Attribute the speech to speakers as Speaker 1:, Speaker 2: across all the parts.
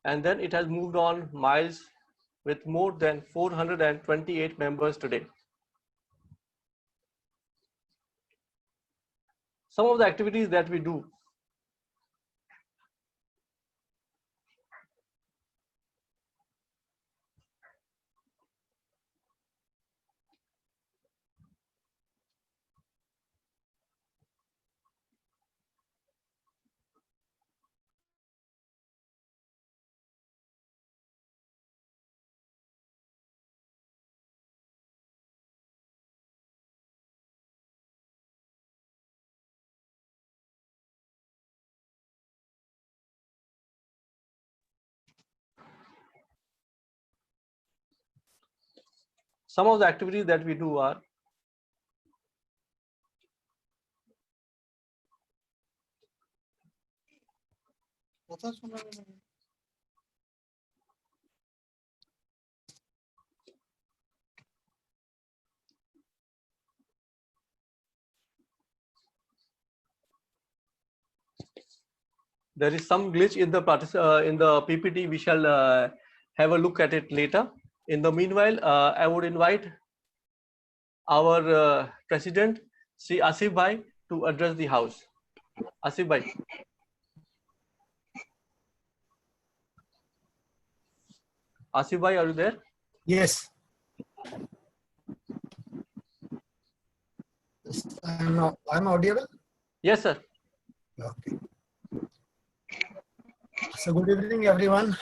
Speaker 1: and then it has moved on miles with more than 428 members today. Some of the activities that we do. Some of the activities that we do are there is some glitch in the PPT. We shall have a look at it later. In the meanwhile, I would invite our President, Sri Asif Bhai, to address the House. Asif Bhai. Asif Bhai, are you there?
Speaker 2: Yes. I'm audible?
Speaker 1: Yes, sir.
Speaker 2: Okay. So good evening, everyone.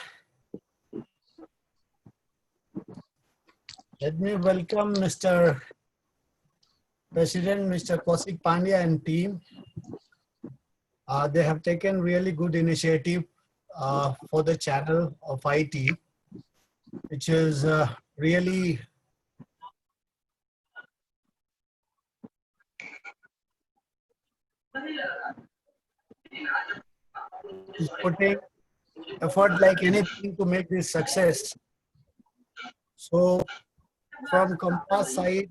Speaker 2: Let me welcome Mr. President, Mr. Kaushik Pandya and team. They have taken really good initiative for the channel of IT, which is really is putting effort like anything to make this success. So from Compass side,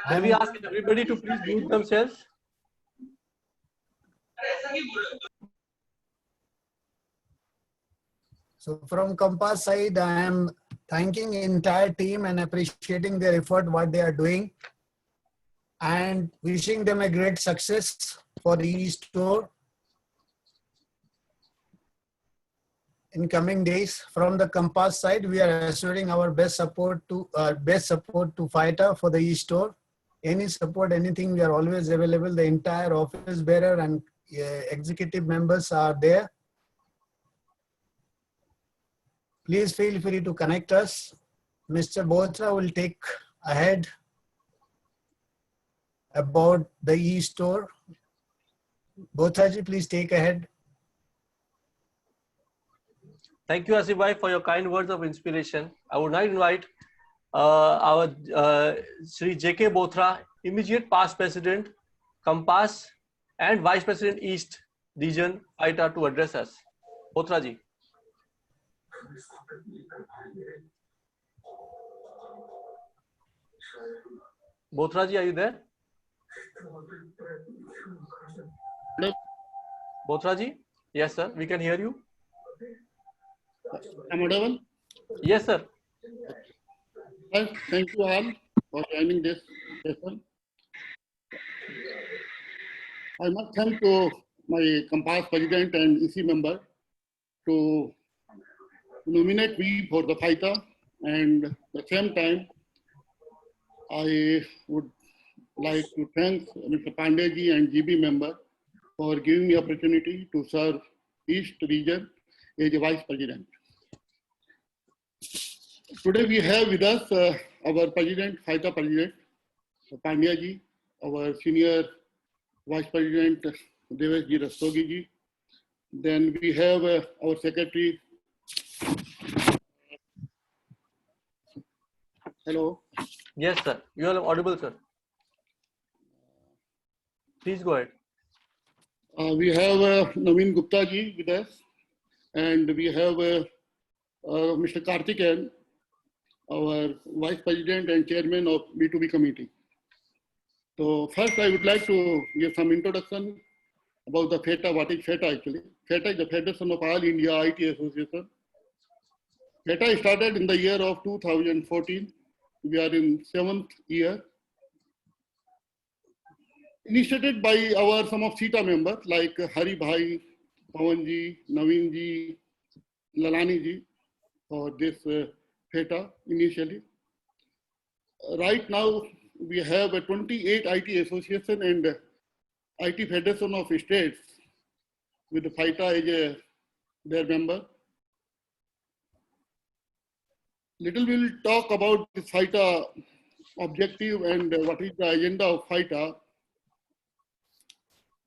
Speaker 1: Can we ask everybody to please mute themselves?
Speaker 2: So from Compass side, I am thanking the entire team and appreciating their effort, what they are doing, and wishing them a great success for the e-store in coming days. From the Compass side, we are assuring our best support to FITA for the e-store. Any support, anything, we are always available. The entire office bearer and executive members are there. Please feel free to connect us. Mr. Bothra will take ahead about the e-store. Bothra ji, please take ahead.
Speaker 1: Thank you, Asif Bhai, for your kind words of inspiration. I would now invite our Sri J.K. Bothra, immediate past president, Compass, and Vice President East Region, FITA, to address us. Bothra ji. Bothra ji, are you there?
Speaker 3: Hello.
Speaker 1: Bothra ji? Yes, sir. We can hear you.
Speaker 3: Am I audible?
Speaker 1: Yes, sir.
Speaker 3: Well, thank you all for joining this session. I must thank to my Compass president and EC member to nominate me for the FITA, and at the same time, I would like to thank Mr. Pandya ji and GB member for giving me opportunity to serve East region as a vice president. Today we have with us our president, FITA president, Pandya ji, our senior vice president, Devesh ji Rastogi ji. Then we have our secretary. Hello.
Speaker 1: Yes, sir. You are audible, sir. Please go ahead.
Speaker 3: We have Naveen Gupta ji with us, and we have Mr. Karthikeyan, our vice president and chairman of B2B committee. So first I would like to give some introduction about the FITA, what is FITA actually. FETA is the Federation of All India IT Association. FETA started in the year of 2014. We are in 7th year. Initiated by some of CETA members like Hari Bhai, Pawan ji, Naveen ji, Lalani ji for this FETA initially. Right now, we have a 28 IT association and IT Federation of States with the FITA as their member. Little we'll talk about the FITA objective and what is the agenda of FITA.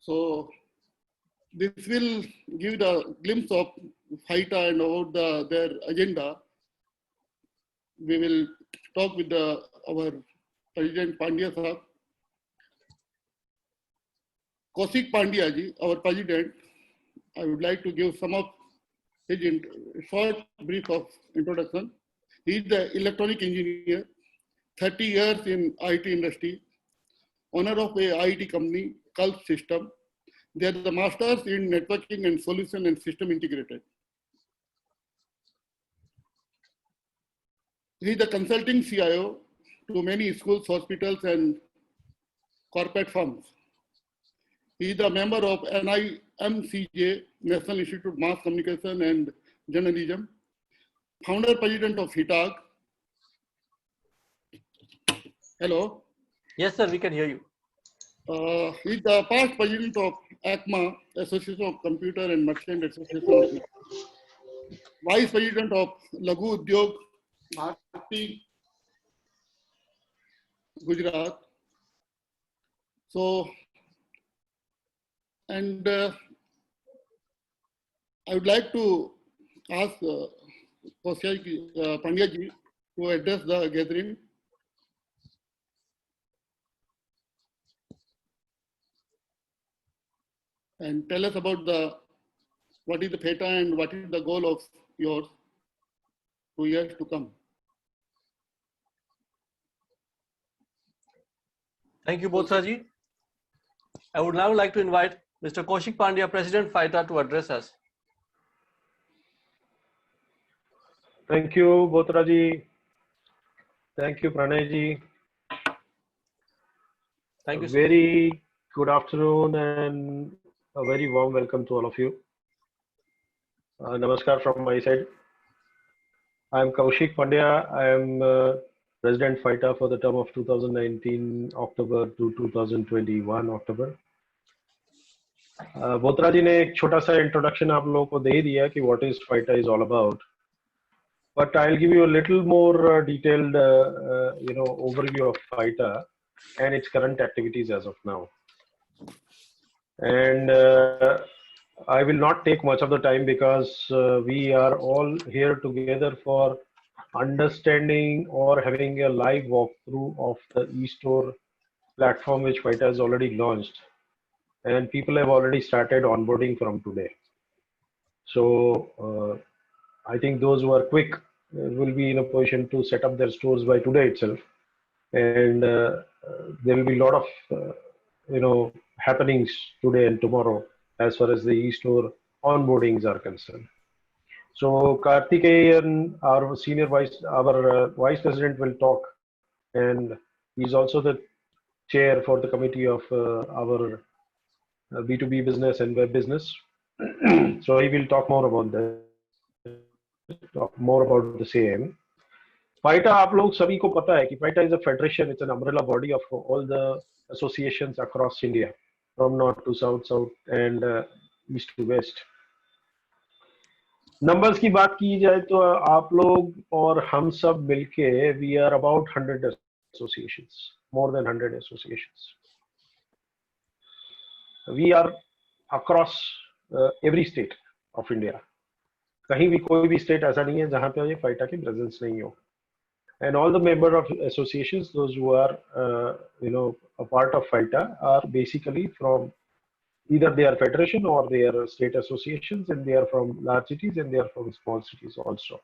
Speaker 3: So this will give the glimpse of FITA and about their agenda. We will talk with our President Pandya Sahab. Kaushik Pandya ji, our President, I would like to give some of his short brief of introduction. He is the electronic engineer, 30 years in IT industry, owner of a IT company, Culp System. They are the masters in networking and solution and system integrated. He is the consulting CIO to many schools, hospitals, and corporate firms. He is a member of NIMCJ, National Institute of Mass Communication and Journalism, founder president of HITAG. Hello.
Speaker 1: Yes, sir, we can hear you.
Speaker 3: He is the past president of ACMA, Association of Computer and Merchant Association, vice president of Laghu Udyog, Bharati, Gujarat. So, and I would like to ask Kaushik Pandya ji to address the gathering. And tell us about what is the FETA and what is the goal of yours 2 years to come.
Speaker 1: Thank you, Bothra ji. I would now like to invite Mr. Kaushik Pandya, President FITA, to address us.
Speaker 4: Thank you, Bothra ji. Thank you, Pranay ji.
Speaker 1: Thank you, sir.
Speaker 4: Very good afternoon and a very warm welcome to all of you. Namaskar from my side. I am Kaushik Pandya. I am President FITA for the term of 2019 October to 2021 October. Bothra ji ने एक छोटा सा introduction आप लोगों को दे ही दिया कि what is FITA is all about. But I'll give you a little more detailed, overview of FITA and its current activities as of now. And I will not take much of the time because we are all here together for understanding or having a live walkthrough of the eStore platform which FITA has already launched. And people have already started onboarding from today. So I think those who are quick will be in a position to set up their stores by today itself. And there will be a lot of happenings today and tomorrow as far as the eStore onboardings are concerned. So Karthikeyan, our vice president, will talk, and he's also the chair for the committee of our B2B business and web business. So he will talk more about the same. FITA, आप लोग सभी को पता है कि FITA is a federation, it's an umbrella body of all the associations across India, from north to south, south and east to west. Numbers की बात की जाए तो आप लोग और हम सब मिलके we are about 100 associations, more than 100 associations. We are across every state of India. कहीं भी कोई भी state ऐसा नहीं है जहाँ पे ये FITA की presence नहीं हो. And all the member of associations, those who are a part of FITA, are basically from either they are federation or they are state associations, and they are from large cities and they are from small cities also.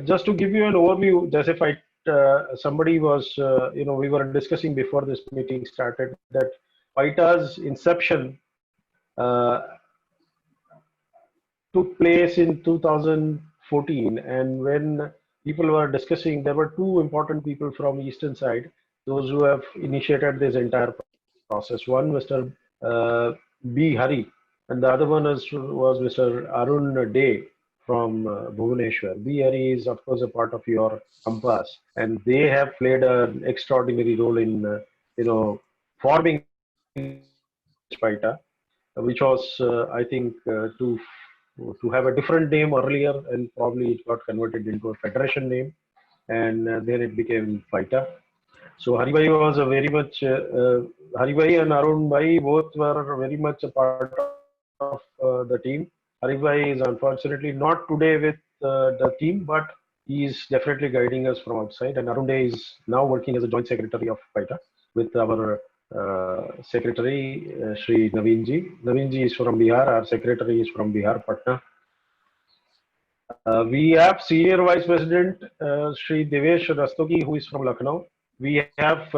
Speaker 4: Just to give you an overview, जैसे somebody was, we were discussing before this meeting started that FITA's inception took place in 2014, and when people were discussing, there were two important people from eastern side, those who have initiated this entire process. One, Mr. B. Hari, and the other one was Mr. Arun Day from Bhubaneswar. B. Hari is, of course, a part of your Compass, and they have played an extraordinary role in, forming FITA, which was, I think, to have a different name earlier, and probably it got converted into a federation name, and then it became FITA. So Haribhai was a very much, Haribhai and Arun Bhai both were very much a part of the team. Haribhai is unfortunately not today with the team, but he is definitely guiding us from outside. And Arun Day is now working as a joint secretary of FITA with our secretary, Shri Naveenji. Naveenji is from Bihar, our secretary is from Bihar, Patna. We have senior vice president, Shri Devesh Rastogi, who is from Lucknow. We have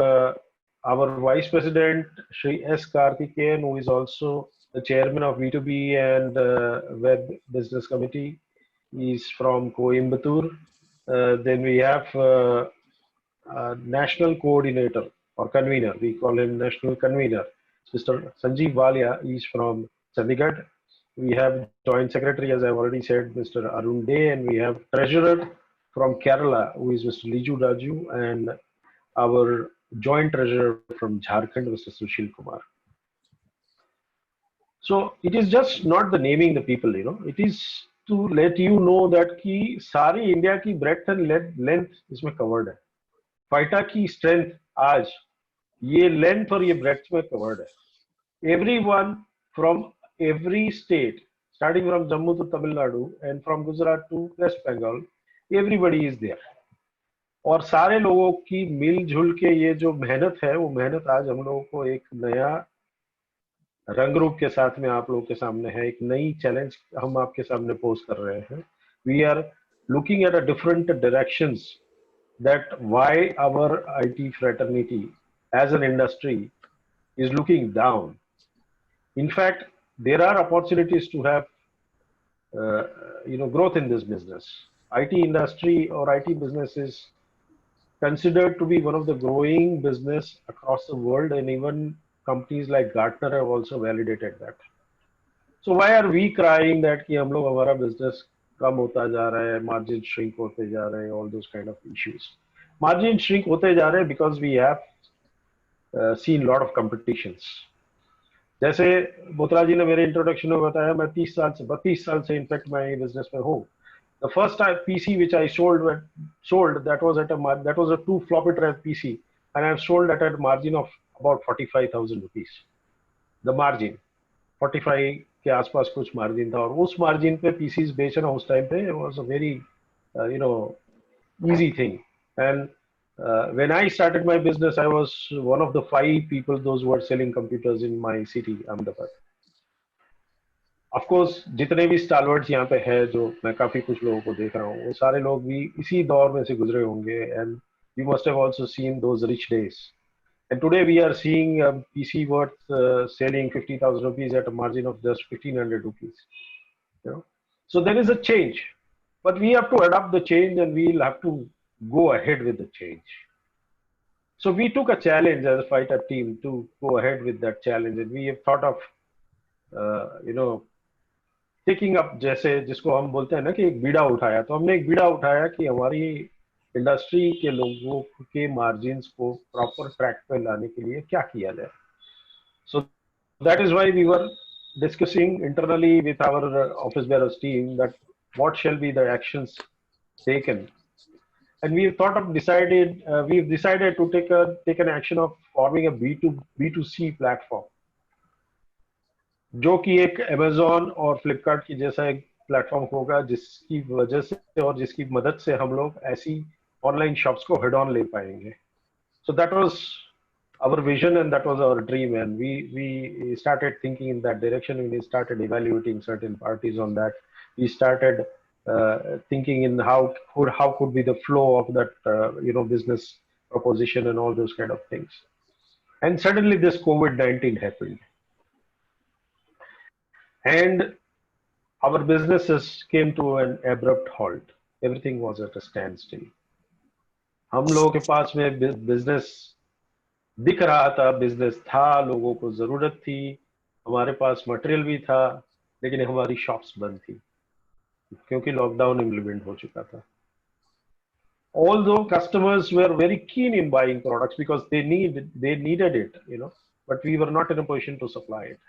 Speaker 4: our vice president, Shri S. Karthikeyan, who is also the chairman of B2B and Web Business Committee. He is from Coimbatore. Then we have national coordinator or convener. We call him national convener. Mr. Sanjeev Walia is from Chandigarh. We have joint secretary, as I've already said, Mr. Arun Day, and we have treasurer from Kerala, who is Mr. Liju Raju, and our joint treasurer from Jharkhand, Mr. Sushil Kumar. So it is just not the naming the people, it is to let you know that ki sari India ki breadth and length isme covered hai. FITA ki strength aaj ye length aur ye breadth mein covered hai. Everyone from every state, starting from Jammu to Tamil Nadu and from Gujarat to West Bengal, everybody is there. और सारे लोगों की मिलजुल के ये जो मेहनत है, वो मेहनत आज हम लोगों को एक नया रंग रूप के साथ में आप लोगों के सामने है. एक नई चैलेंज हम आपके सामने पोज कर रहे हैं. We are looking at a different directions that why our IT fraternity as an industry is looking down. In fact, there are opportunities to have growth in this business. IT industry or IT business is considered to be one of the growing business across the world, and even companies like Gartner have also validated that. So why are we crying that कि हम लोग हमारा business कम होता जा रहा है, margin shrink होते जा रहे हैं, all those kind of issues. Margin shrink होते जा रहे हैं because we have seen lot of competitions. जैसे बोत्रा जी ने मेरे इंट्रोडक्शन में बताया, मैं 32 साल से इनफैक्ट मैं बिजनेस में हूँ. The first PC which I sold that was a 2 floppy drive PC, and I've sold at a margin of about 45,000 rupees. The margin 45 के आसपास कुछ मार्जिन था, और उस मार्जिन पे पीसीज बेचना उस टाइम पे was a very easy thing. And when I started my business, I was one of the 5 people those who were selling computers in my city, Ahmedabad. Of course, जितने भी स्टालवर्ड्स यहाँ पे है, जो मैं काफी कुछ लोगों को देख रहा हूँ, वो सारे लोग भी इसी दौर में से गुजरे होंगे, and you must have also seen those rich days. And today we are seeing a PC worth selling 50,000 rupees at a margin of just 1,500 rupees. So there is a change, but we have to adapt the change, and we'll have to go ahead with the change. So we took a challenge as a FITA team to go ahead with that challenge, and we have thought of, taking up, जैसे जिसको हम बोलते हैं ना कि एक बीड़ा उठाया, तो हमने एक बीड़ा उठाया कि हमारी इंडस्ट्री के लोगों के मार्जिन्स को प्रॉपर ट्रैक पे लाने के लिए क्या किया जाए. So that is why we were discussing internally with our office bearers team that what shall be the actions taken, and we've decided to take an action of forming a B2C platform, जो कि एक Amazon और Flipkart की जैसा एक platform होगा, जिसकी वजह से और जिसकी मदद से हम लोग ऐसी ऑनलाइन शॉप्स को हेड ऑन ले पाएंगे. So that was our vision and that was our dream, and we started thinking in that direction. We started evaluating certain parties on that. We started thinking in how could be the flow of that business proposition and all those kind of things. And suddenly this COVID-19 happened. And our businesses came to an abrupt halt. Everything was at a standstill. हम लोगों के पास में business दिख रहा था, business था, लोगों को जरूरत थी, हमारे पास मटेरियल भी था, लेकिन हमारी शॉप्स बंद थी क्योंकि लॉकडाउन इम्प्लीमेंट हो चुका था. Although customers were very keen in buying products because they needed it, but we were not in a position to supply it.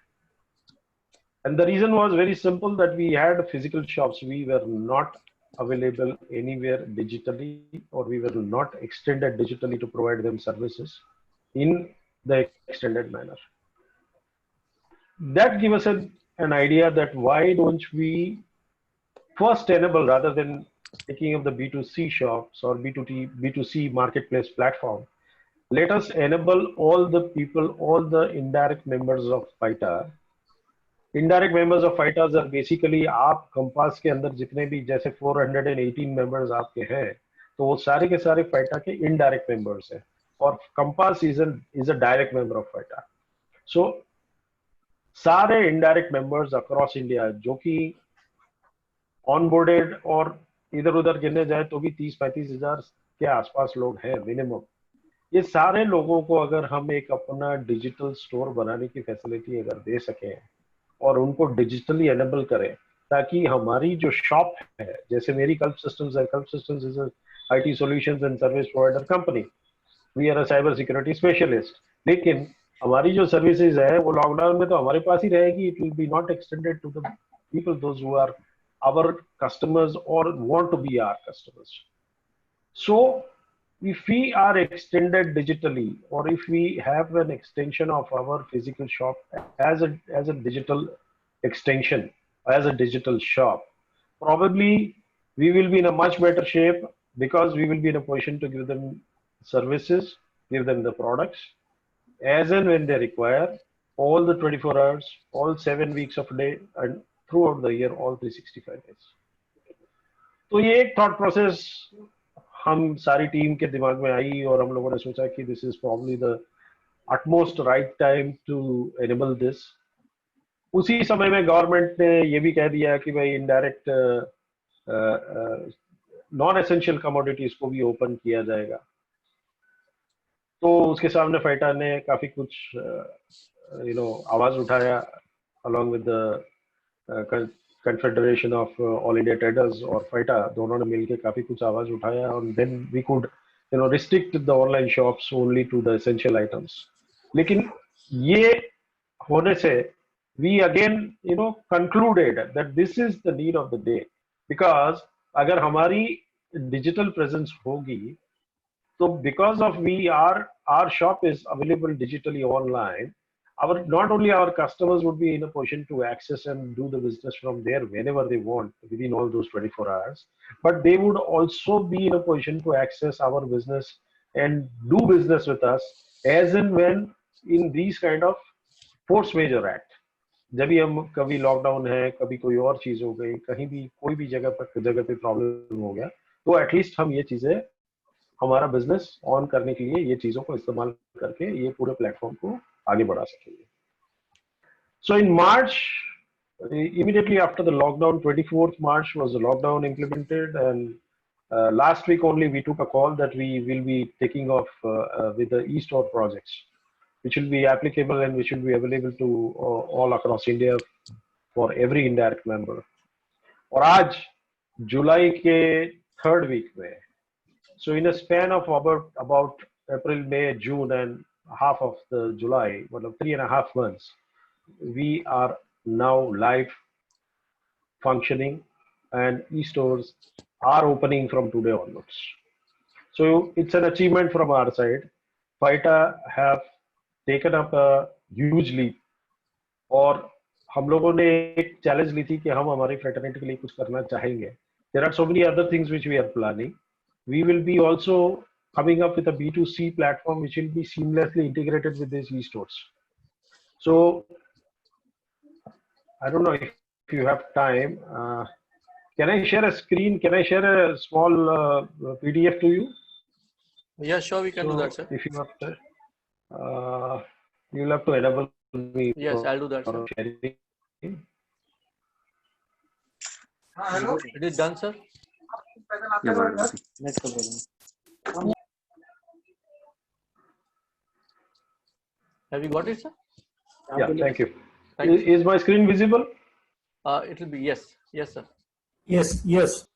Speaker 4: And the reason was very simple, that we had physical shops. We were not available anywhere digitally, or we were not extended digitally to provide them services in the extended manner. That gave us an idea that why don't we first enable, rather than taking up the B2C shops or B2C marketplace platform, let us enable all the people, all the indirect members of FITA. Indirect members of FITA are basically आप compass के अंदर जितने भी जैसे 418 members आपके हैं, तो वो सारे के सारे FITA के indirect members हैं, और compass is a direct member of FITA. So सारे indirect members across India जो कि onboarded और इधर उधर गिनने जाए तो भी 30-35 हजार के आसपास लोग हैं मिनिमम. ये सारे लोगों को अगर हम एक अपना डिजिटल स्टोर बनाने की फैसिलिटी अगर दे सकें और उनको डिजिटली एनेबल करें, ताकि हमारी जो शॉप है, जैसे मेरी कल्प सिस्टम्स है, Kalp systems is IT solutions and service provider company, we are a cyber security specialist, लेकिन हमारी जो सर्विसेज है वो लॉकडाउन में तो हमारे पास ही रहेगी. It will be not extended to the people those who are our customers or want to be our customers. So if we are extended digitally, or if we have an extension of our physical shop as a digital extension, as a digital shop, probably we will be in a much better shape, because we will be in a position to give them services, give them the products as and when they require, all the 24 hours, all 7 weeks of a day, and throughout the year, all 365 days. तो ये एक thought process हम सारी team के दिमाग में आई, और हम लोगों ने सोचा कि this is probably the utmost right time to enable this. उसी समय में गवर्नमेंट ने ये भी कह दिया कि भाई इनडायरेक्ट नॉन एसेंशियल कमोडिटीज को भी ओपन किया जाएगा. तो उसके सामने फाइटा ने काफी कुछ आवाज उठाया, along with the Confederation of All India Traders और फाइटा, दोनों ने मिलकर काफी कुछ आवाज उठाया, और then we could restrict the online shops only to the essential items. लेकिन ये होने से we again concluded that this is the need of the day, because अगर हमारी digital presence होगी तो because of our shop is available digitally online, not only our customers would be in a position to access and do the business from there whenever they want within all those 24 hours, but they would also be in a position to access our business and do business with us as and when in these kind of force major act. जब भी हम कभी lockdown है, कभी कोई और चीज हो गई, कहीं भी कोई भी जगह पे प्रॉब्लम हो गया, तो एटलीस्ट हम ये चीजें हमारा बिजनेस ऑन करने के लिए ये चीजों को इस्तेमाल करके ये पूरे प्लेटफॉर्म को आगे बढ़ा सकेंगे. So in March, immediately after the lockdown, 24th March was the lockdown implemented, and last week only we took a call that we will be taking off with the e-store projects, which will be applicable and which will be available to all across India for every indirect member. और आज जुलाई के 3rd week में, so in a span of about April, May, June, and half of the July, 3.5 months, we are now live functioning, and e-stores are opening from today onwards. So it's an achievement from our side. FITA have taken up a huge leap, और हम लोगों ने एक challenge ली थी कि हम हमारी fraternity के लिए कुछ करना चाहेंगे. There are so many other things which we are planning. We will be also coming up with a B2C platform which will be seamlessly integrated with these e-stores. So I don't know if you have time. Can I share a screen? Can I share a small PDF to you?
Speaker 1: Yeah, sure, we can do that, sir.
Speaker 4: If you have to, you'll have to enable me.
Speaker 1: Yes, I'll do that, sir.
Speaker 4: Sharing.
Speaker 1: It is done, sir. Have you got it, sir?
Speaker 4: Yeah, thank you.
Speaker 1: Thank you.
Speaker 4: Is my screen visible?
Speaker 1: It will be yes, yes, sir.
Speaker 5: Yes, yes.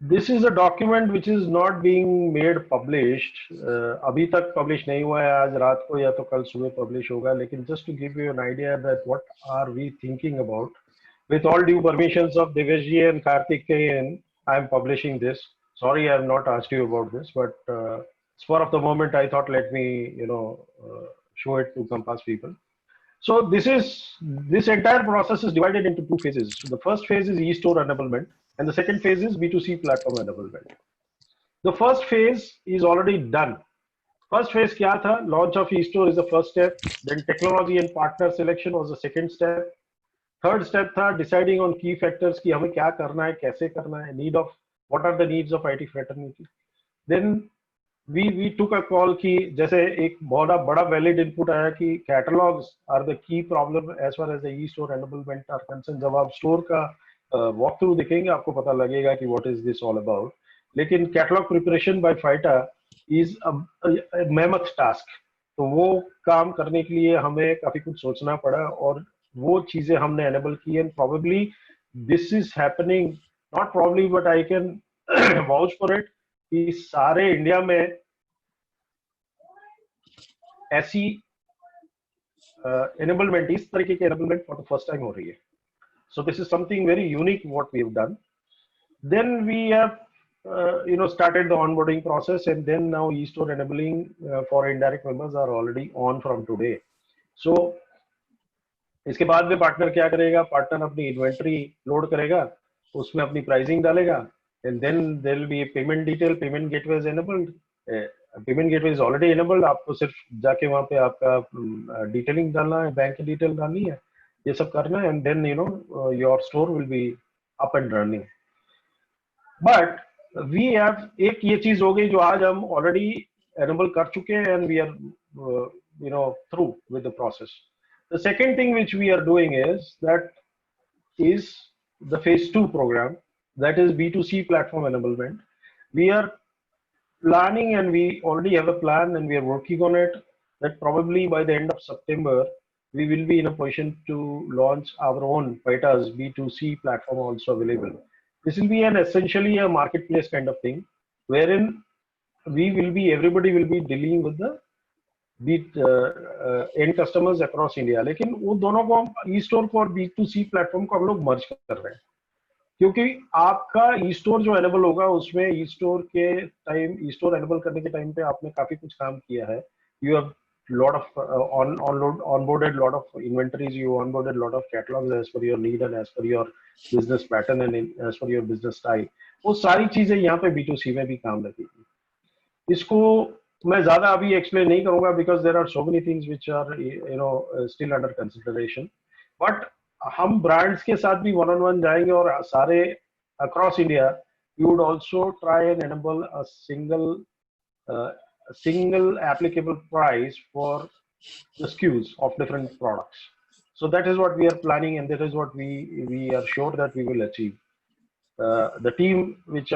Speaker 4: This is a document which is not being made published. अभी तक publish नहीं हुआ है, आज रात को या तो कल सुबह publish होगा. लेकिन just to give you an idea that what are we thinking about, with all due permissions of Deveshji and Karthikeyan, I am publishing this. Sorry, I have not asked you about this, but spur of the moment, I thought let me, show it to Compass people. So this entire process is divided into two phases. So the first phase is e-store enablement, and the second phase is B2C platform enablement. The first phase is already done. First phase kya tha? Launch of e-store is the first step. Then technology and partner selection was the second step. Third step tha deciding on key factors ki hame kya karna hai, kaise karna hai, what are the needs of IT fraternity. Then we took a call ki जैसे एक बहुत बड़ा valid input आया कि catalogs are the key problem as far as the e-store enablement are concerned. जब आप store का walk through देखेंगे आपको पता लगेगा कि what is this all about. लेकिन catalog preparation by FITA is a mammoth task. तो वो काम करने के लिए हमें काफी कुछ सोचना पड़ा और वो चीजें हमने enable की and probably this is happening, not probably but I can vouch for it कि सारे इंडिया में ऐसी enablement, इस तरीके के enablement for the first time हो रही है. So this is something very unique what we have done. Then we have started the onboarding process, and then now e-store enabling for indirect members are already on from today. So इसके बाद में partner क्या करेगा? Partner अपनी inventory load करेगा, उसमें अपनी pricing डालेगा, and then there will be a payment detail. Payment gateway is enabled. Payment gateway is already enabled. आपको सिर्फ जाके वहाँ पे आपका डिटेलिंग डालना है, बैंक की डिटेल डालनी है, ये सब करना है, and then your store will be up and running. But we have एक ये चीज हो गई जो आज हम already enable कर चुके हैं and we are through with the process. The second thing which we are doing is the phase 2 program, that is B2C platform enablement. We are planning and we already have a plan and we are working on it that probably by the end of September we will be in a position to launch our own FITA's B2C platform also available. This will be essentially a marketplace kind of thing wherein everybody will be dealing with the end customers across India. लेकिन वो दोनों को हम e-store को और B2C platform को हम लोग merge कर रहे हैं क्योंकि आपका e-store जो enable होगा उसमें e-store enable करने के टाइम पे आपने काफी कुछ काम किया है. You have lot of onboarded lot of inventories, you onboarded lot of catalogs as per your need and as per your business pattern and as per your business style. वो सारी चीजें यहाँ पे B2C में भी काम लगेगी. इसको मैं ज्यादा अभी एक्सप्लेन नहीं करूंगा because there are so many things which are still under consideration. But हम ब्रांड्स के साथ भी one on one जाएंगे और सारे across India we would also try and enable a single applicable price for the SKUs of different products. So that is what we are planning and that is what we are sure that we will achieve. The team which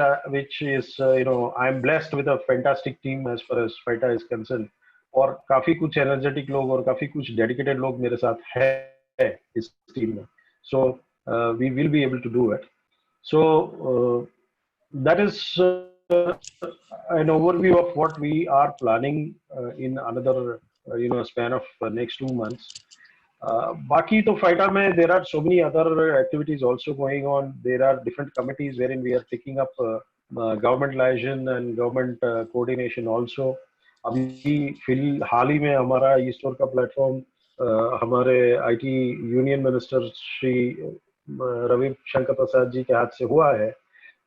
Speaker 4: is I am blessed with a fantastic team as far as FITA is concerned और काफी कुछ energetic लोग और काफी कुछ dedicated लोग मेरे साथ है इस team में. So we will be able to do it. So that is an overview of what we are planning in another span of next 2 months. Baki to FITA mein there are so many other activities also going on. There are different committees wherein we are taking up government liaison and government coordination also. अभी हाल ही में हमारा e-store का platform हमारे IT union minister Shri Ravi Shankar Prasad ji के हाथ से हुआ है.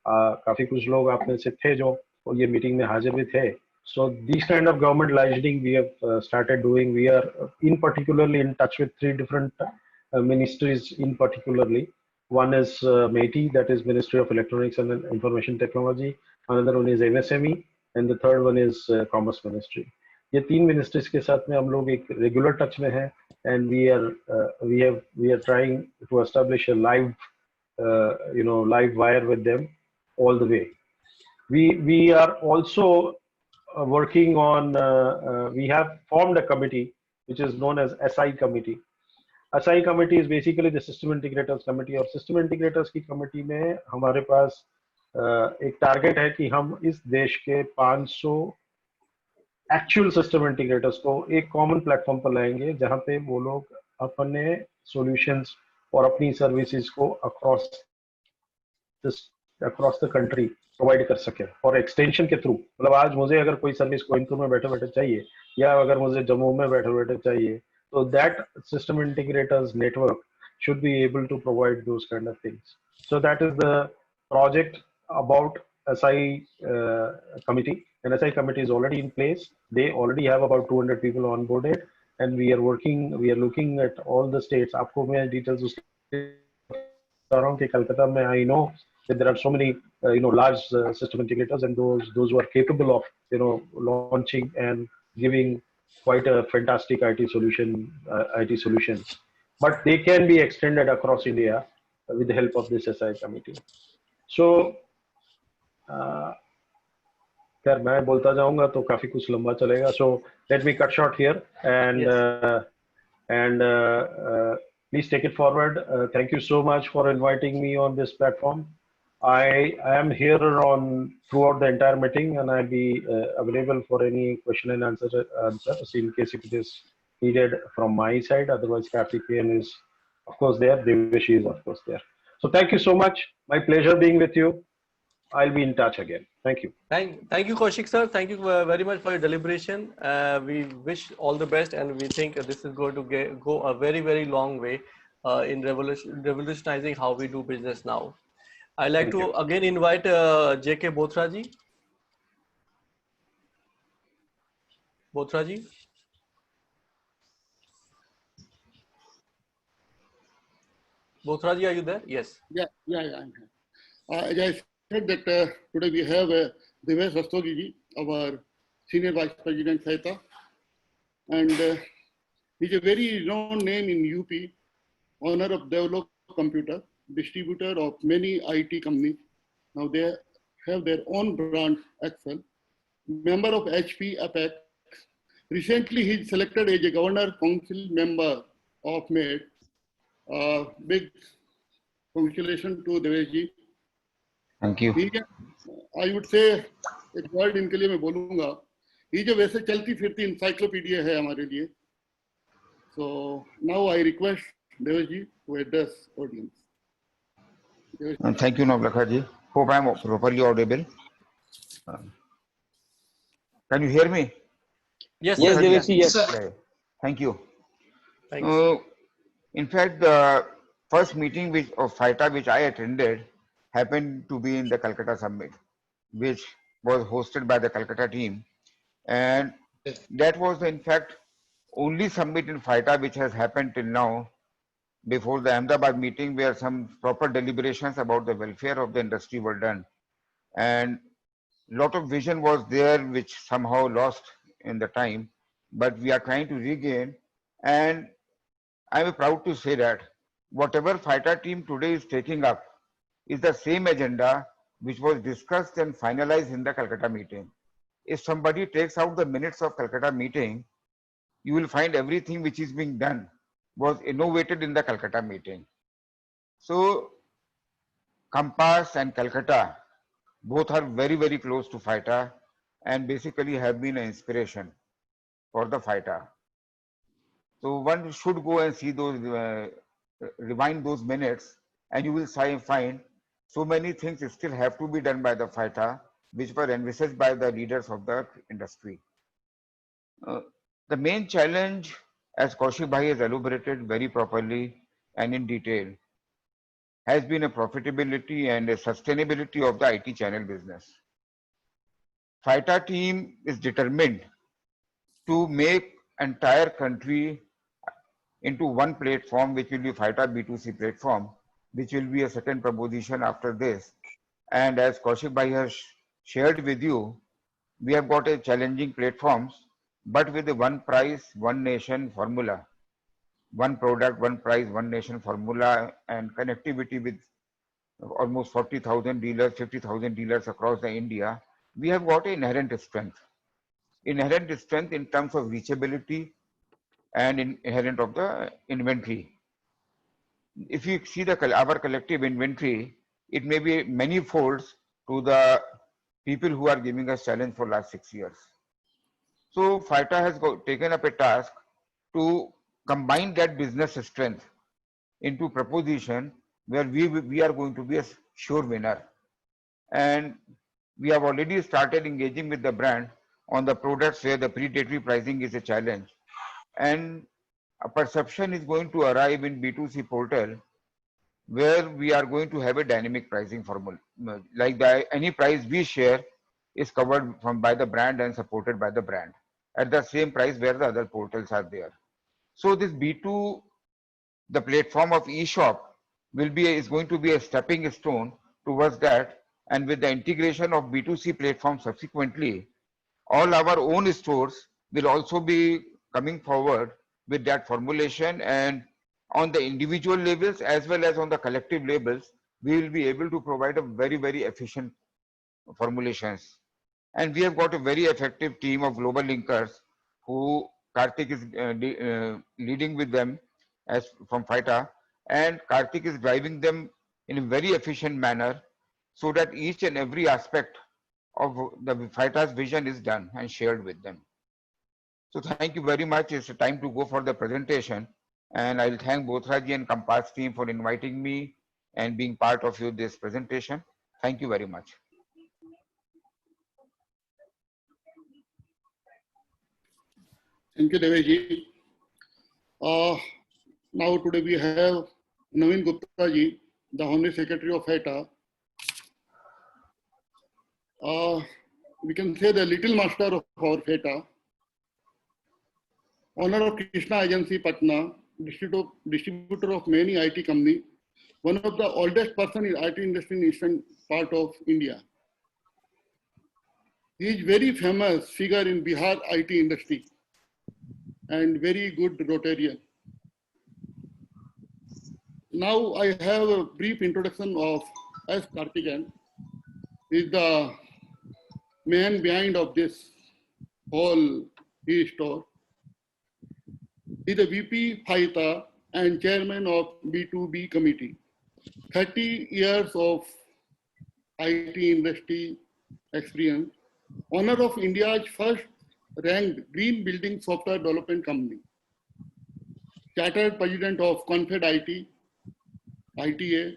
Speaker 4: काफी कुछ लोग आप में से थे जो ये मीटिंग में हाजिर भी थे. So these kind of government licensing we have started doing. We are in particularly in touch with 3 different ministries in particularly. One is MeitY, that is Ministry of Electronics and Information Technology. Another one is MSME, and the third one is Commerce Ministry. ये 3 ministries के साथ में हम लोग एक regular touch में हैं, and we are trying to establish a live live wire with them all the way. We are also working on, we have formed a committee which is known as SI committee. SI committee is basically the system integrators committee, और system integrators की committee में हमारे पास एक target है कि हम इस देश के 500 actual system integrators को एक common platform पर लाएंगे जहां पे वो लोग अपने solutions और अपनी services को across the country प्रोवाइड कर सके और एक्सटेंशन के थ्रू, मतलब आज मुझे अगर कोई सर्विस कोइंबटूर में बैठे बैठे चाहिए या अगर मुझे जम्मू में बैठे बैठे चाहिए, तो that system integrators network should be able to provide those kind of things. So that is the project about SI committee, and SI committee is already in place. They already have about 200 people onboarded, and we are looking at all the states. आपको मैं details उसके बता रहा हूँ कि कलकत्ता में I know that there are so many large system integrators, and those who are capable of launching and giving quite a fantastic IT solutions, but they can be extended across India with the help of this SI committee. So खैर मैं बोलता जाऊंगा तो काफी कुछ लंबा चलेगा, so let me cut short here and yes. Please take it forward. Thank you so much for inviting me on this platform. I am here throughout the entire meeting, and I'll be available for any question and answers in case if it is needed from my side. Otherwise, Karthikeyan is of course there. Deveshi is of course there. So thank you so much. My pleasure being with you. I'll be in touch again. Thank you.
Speaker 1: Thank you, Kaushik sir. Thank you very much for your deliberation. We wish all the best, and we think this is going to go a very, very long way in revolutionizing how we do business now. I'd like to again invite J.K. Bothra ji. Bothra ji. Bothra ji, are you there? Yes.
Speaker 3: Yeah, I'm here. As I said that today we have Devesh Rastogi ji, our Senior Vice President Saita, and he's a very renowned name in UP, owner of Develop Computer, distributor of many IT companies. Now they have their own brand, Excel, member of HP Apex. Recently, he's selected as a Governor Council member of MADE. Big congratulations to Devesh ji.
Speaker 5: Thank you.
Speaker 3: I would say एक word इनके लिए मैं बोलूँगा, ये जो वैसे चलती फिरती encyclopedia है हमारे लिए. So now I request Devesh ji to address audience.
Speaker 5: Thank you, Navlakha ji. Hope I am properly audible. Can you hear me?
Speaker 1: Yes,
Speaker 6: yes,
Speaker 1: sir.
Speaker 6: Devesh ji, yes.
Speaker 5: Yeah. Thank you.
Speaker 1: Thanks.
Speaker 5: In fact, the first meeting of FITA which I attended happened to be in the Calcutta Summit, which was hosted by the Calcutta team. And that was, in fact, only summit in FITA which has happened till now. Before the Ahmedabad meeting, where some proper deliberations about the welfare of the industry were done. And a lot of vision was there, which somehow lost in the time, but we are trying to regain. And I'm proud to say that whatever FITA team today is taking up is the same agenda which was discussed and finalized in the Calcutta meeting. If somebody takes out the minutes of Calcutta meeting, you will find everything which is being done was innovated in the Calcutta meeting. So Compass and Calcutta both are very, very close to FITA and basically have been an inspiration for the FITA. So one should go and see those, rewind those minutes, and you will find so many things still have to be done by the FITA, which were envisaged by the leaders of the industry. The main challenge, as Kaushik Bhai has elaborated very properly and in detail, has been a profitability and a sustainability of the IT channel business. FITA team is determined to make entire country into one platform, which will be FITA B2C platform, which will be a second proposition after this. And as Kaushik Bhai has shared with you, we have got a challenging platforms, but with the one price, one nation formula, one product, one price, one nation formula, and connectivity with almost 40,000 dealers, 50,000 dealers across the India, we have got inherent strength. Inherent strength in terms of reachability and inherent of the inventory. If you see our collective inventory, it may be many folds to the people who are giving us challenge for last 6 years. So FITA has taken up a task to combine that business strength into proposition where we are going to be a sure winner. And we have already started engaging with the brand on the products where the predatory pricing is a challenge. And a perception is going to arrive in B2C portal where we are going to have a dynamic pricing formula. Like any price we share is covered by the brand and supported by the brand at the same price where the other portals are there. So this B2, the platform of eShop is going to be a stepping stone towards that. And with the integration of B2C platform subsequently, all our own stores will also be coming forward with that formulation, and on the individual labels as well as on the collective labels, we will be able to provide a very, very efficient formulations. And we have got a very effective team of global linkers who Karthik is leading with them as from FITA, and Karthik is driving them in a very efficient manner so that each and every aspect of the FITA's vision is done and shared with them. So thank you very much. It's time to go for the presentation, and I'll thank Bothra ji and Compass team for inviting me and being part of this presentation. Thank you very much.
Speaker 3: Thank you, Deveji. Now today we have Naveen Gupta ji, the Honorary Secretary of FITA. We can say the little master of our FITA. Owner of Krishna Agency Patna, distributor of many IT companies, one of the oldest person in IT industry in eastern part of India. He is very famous figure in Bihar IT industry and very good Rotarian. Now I have a brief introduction of S. Karthikeyan. He is the man behind of this whole e-store. He is the VP FITA and chairman of B2B committee. 30 years of IT industry experience. Owner of India's first ranked green building software development company. Chartered president of Confed IT, ITA.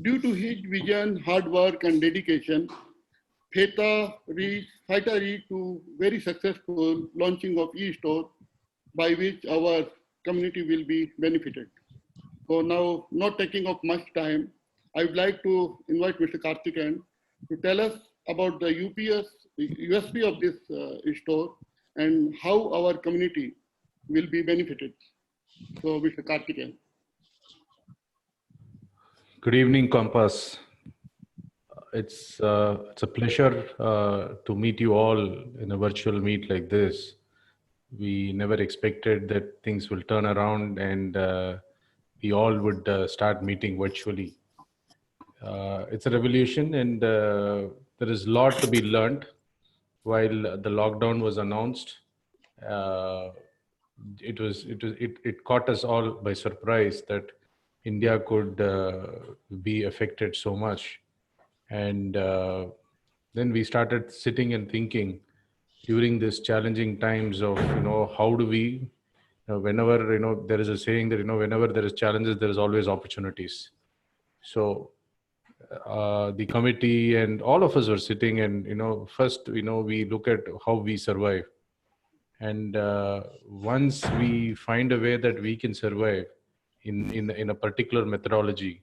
Speaker 3: Due to his vision, hard work and dedication, FITA reached to very successful launching of e-store, by which our community will be benefited. So now, not taking up much time, I would like to invite Mr. Karthikeyan to tell us about the USP of this store and how our community will be benefited. So, Mr. Karthikeyan.
Speaker 6: Good evening, Compass. It's a pleasure to meet you all in a virtual meet like this. We never expected that things will turn around and we all would start meeting virtually. It's a revolution, and there is a lot to be learned. While the lockdown was announced, it caught us all by surprise that India could be affected so much. And then we started sitting and thinking during this challenging times of, how do we, whenever, there is a saying that, whenever there is challenges, there is always opportunities. So the committee and all of us were sitting and, first, we look at how we survive. And once we find a way that we can survive in a particular methodology,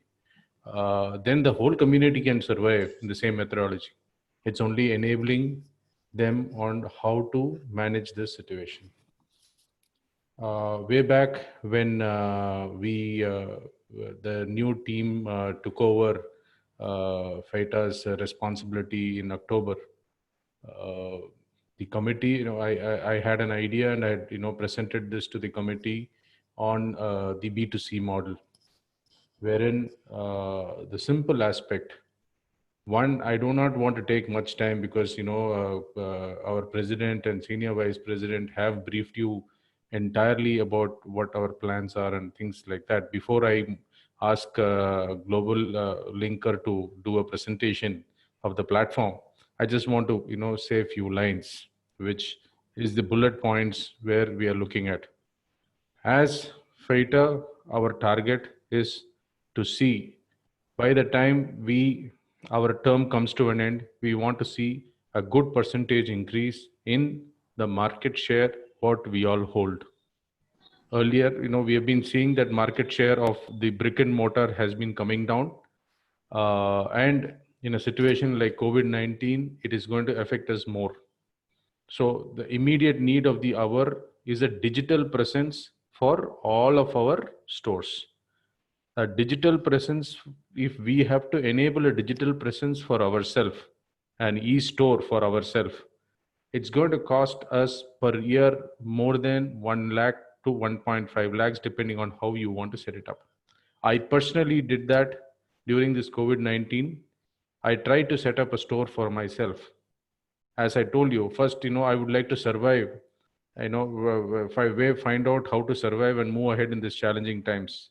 Speaker 6: then the whole community can survive in the same methodology. It's only enabling them on how to manage this situation. Way back when the new team took over FITA's responsibility in October, the committee, I had an idea, and I, presented this to the committee on the B2C model. wherein the simple aspect. One, I do not want to take much time because our president and senior vice president have briefed you entirely about what our plans are and things like that. Before I ask Global Linker to do a presentation of the platform, I just want to say a few lines, which is the bullet points where we are looking at. As FITA, our target is to see by the time our term comes to an end, we want to see a good percentage increase in the market share what we all hold. Earlier, we have been seeing that market share of the brick and mortar has been coming down, and in a situation like COVID-19, it is going to affect us more. So the immediate need of the hour is a digital presence for all of our stores. A digital presence, if we have to enable a digital presence for ourselves, an e-store for ourselves, it's going to cost us per year more than 1 lakh to 1.5 lakhs, depending on how you want to set it up. I personally did that during this COVID-19. I tried to set up a store for myself. As I told you, first, I would like to survive. Find out how to survive and move ahead in these challenging times.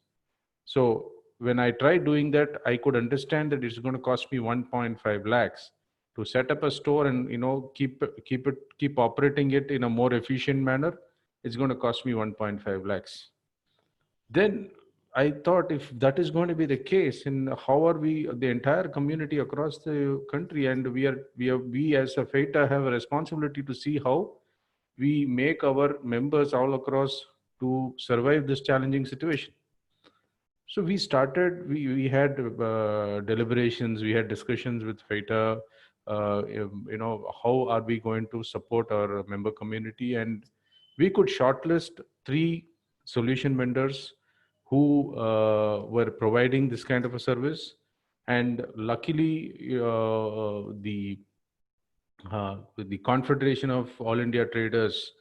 Speaker 6: So when I tried doing that, I could understand that it's going to cost me 1.5 lakhs to set up a store and keep operating it in a more efficient manner. It's going to cost me 1.5 lakhs. Then I thought, if that is going to be the case, and how are we, the entire community across the country, and we as a FITA have a responsibility to see how we make our members all across to survive this challenging situation. So we started, we had deliberations, we had discussions with FITA, how are we going to support our member community? And we could shortlist 3 solution vendors who were providing this kind of a service. And luckily, the Confederation of All India Traders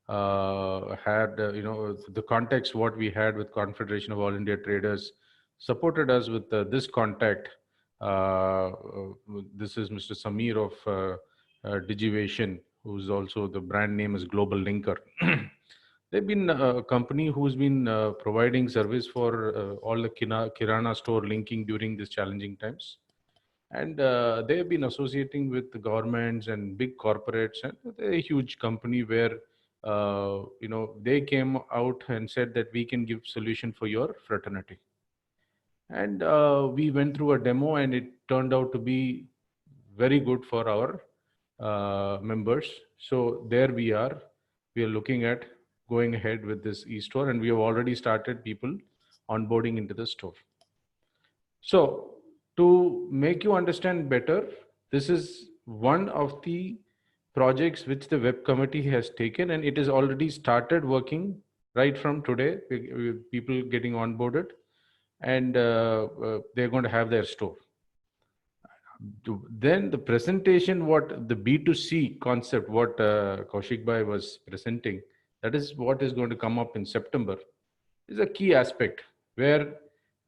Speaker 6: had, the context what we had with Confederation of All India Traders supported us with this contact. This is Mr. Samir of Digivation, who's also, the brand name is Global Linker. They've been a company who's been providing service for all the Kirana store linking during these challenging times. And they have been associating with the governments and big corporates, and they're a huge company where they came out and said that we can give solution for your fraternity. And we went through a demo, and it turned out to be very good for our members. So there we are looking at going ahead with this e-store, and we have already started people onboarding into the store. So to make you understand better, this is one of the projects which the web committee has taken, and it has already started working right from today, with people getting onboarded, and they're going to have their store. Then the presentation, what the B2C concept, what Kaushik Bhai was presenting, that is what is going to come up in September, is a key aspect where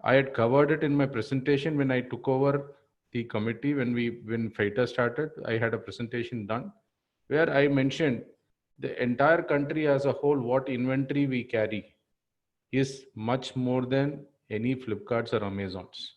Speaker 6: I had covered it in my presentation when I took over the committee. When FITA started, I had a presentation done where I mentioned the entire country as a whole, what inventory we carry is much more than any Flipkarts or Amazons.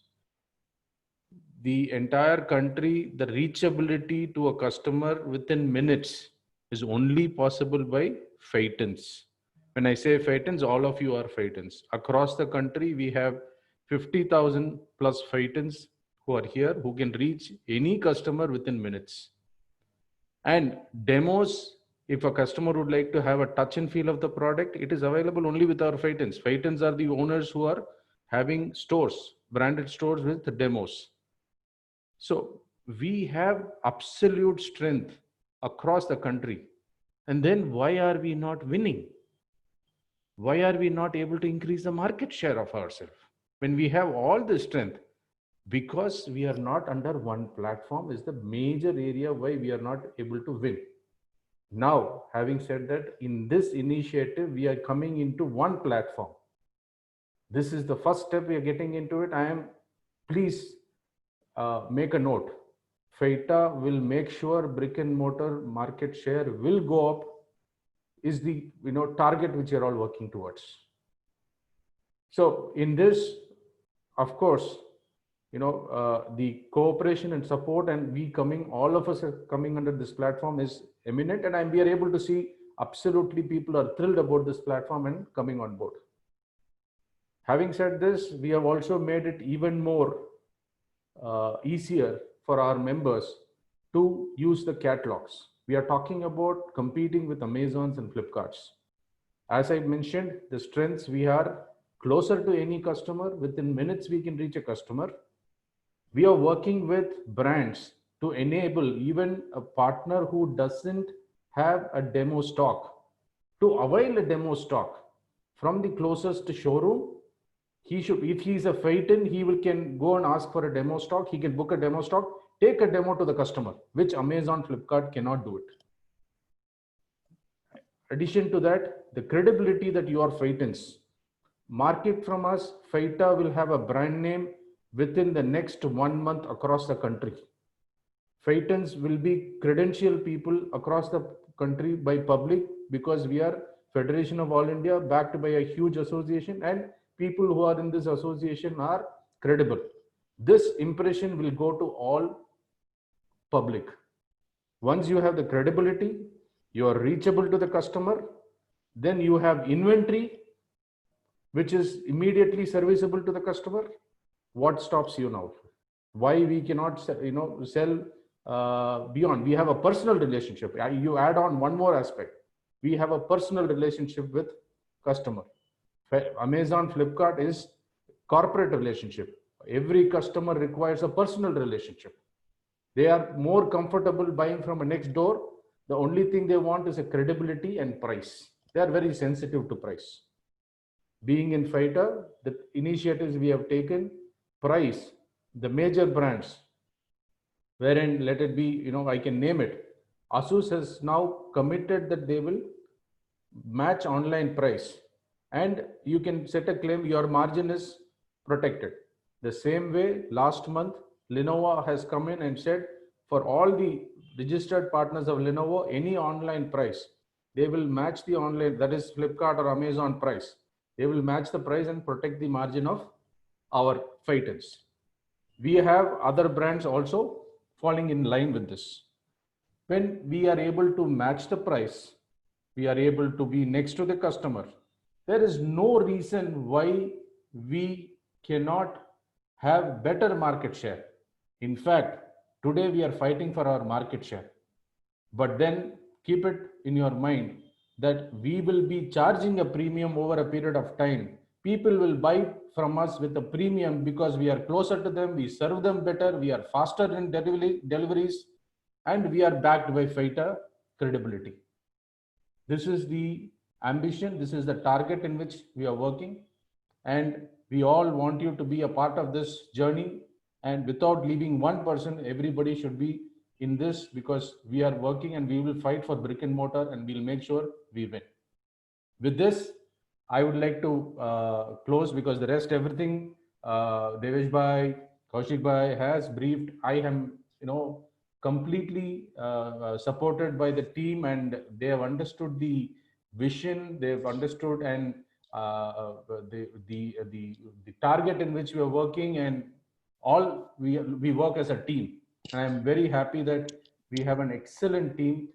Speaker 6: The entire country, the reachability to a customer within minutes is only possible by FITANs. When I say FITANs, all of you are FITANs. Across the country, we have 50,000 plus FITANs who are here, who can reach any customer within minutes. And demos, if a customer would like to have a touch and feel of the product, it is available only with our FITANs. FITANs are the owners who are having stores, branded stores with the demos. So we have absolute strength across the country. And then why are we not winning? Why are we not able to increase the market share of ourselves? When we have all the strength, because we are not under one platform is the major area why we are not able to win. Now, having said that, in this initiative, we are coming into one platform. This is the first step we are getting into it. Please make a note. FAITA will make sure brick and mortar market share will go up, is the target which you're all working towards. So in this, of course, the cooperation and support, and all of us are coming under this platform is eminent, and we are able to see absolutely people are thrilled about this platform and coming on board. Having said this, we have also made it even more easier for our members to use the catalogs. We are talking about competing with Amazons and Flipkarts. As I mentioned, the strengths, we are closer to any customer. Within minutes, we can reach a customer. We are working with brands to enable even a partner who doesn't have a demo stock to avail a demo stock from the closest showroom. He should, if he's a Phaeton, can go and ask for a demo stock. He can book a demo stock, take a demo to the customer, which Amazon, Flipkart cannot do it. Addition to that, the credibility that you are Phaetons. Market from us, FAITA will have a brand name within the next 1 month across the country. Phaetons will be credential people across the country by public, because we are Federation of All India, backed by a huge association, and people who are in this association are credible. This impression will go to all public. Once you have the credibility, you are reachable to the customer, then you have inventory which is immediately serviceable to the customer. What stops you now? Why we cannot sell beyond? We have a personal relationship. You add on one more aspect. We have a personal relationship with customer. Amazon, Flipkart is corporate relationship. Every customer requires a personal relationship. They are more comfortable buying from a next door. The only thing they want is a credibility and price. They are very sensitive to price. Being in FAITA, the initiatives we have taken, price, the major brands, wherein, let it be, I can name it. Asus has now committed that they will match online price, and you can set a claim, your margin is protected. The same way, last month, Lenovo has come in and said, for all the registered partners of Lenovo, any online price, they will match the online, that is Flipkart or Amazon price. They will match the price and protect the margin of our Phaetons. We have other brands also falling in line with this. When we are able to match the price, we are able to be next to the customer. There is no reason why we cannot have better market share. In fact, today we are fighting for our market share. But then keep it in your mind that we will be charging a premium over a period of time. People will buy from us with a premium because we are closer to them, we serve them better, we are faster in deliveries, and we are backed by FAITA credibility. This is the ambition, this is the target in which we are working, and we all want you to be a part of this journey. And without leaving one person, everybody should be in this, because we are working and we will fight for brick and mortar, and we'll make sure we win. With this, I would like to close, because the rest, everything, Devesh Bhai, Kaushik Bhai has briefed. I am, completely supported by the team, and they have understood the vision, they have understood and the target in which we are working, and all we work as a team. And I'm very happy that we have an excellent team.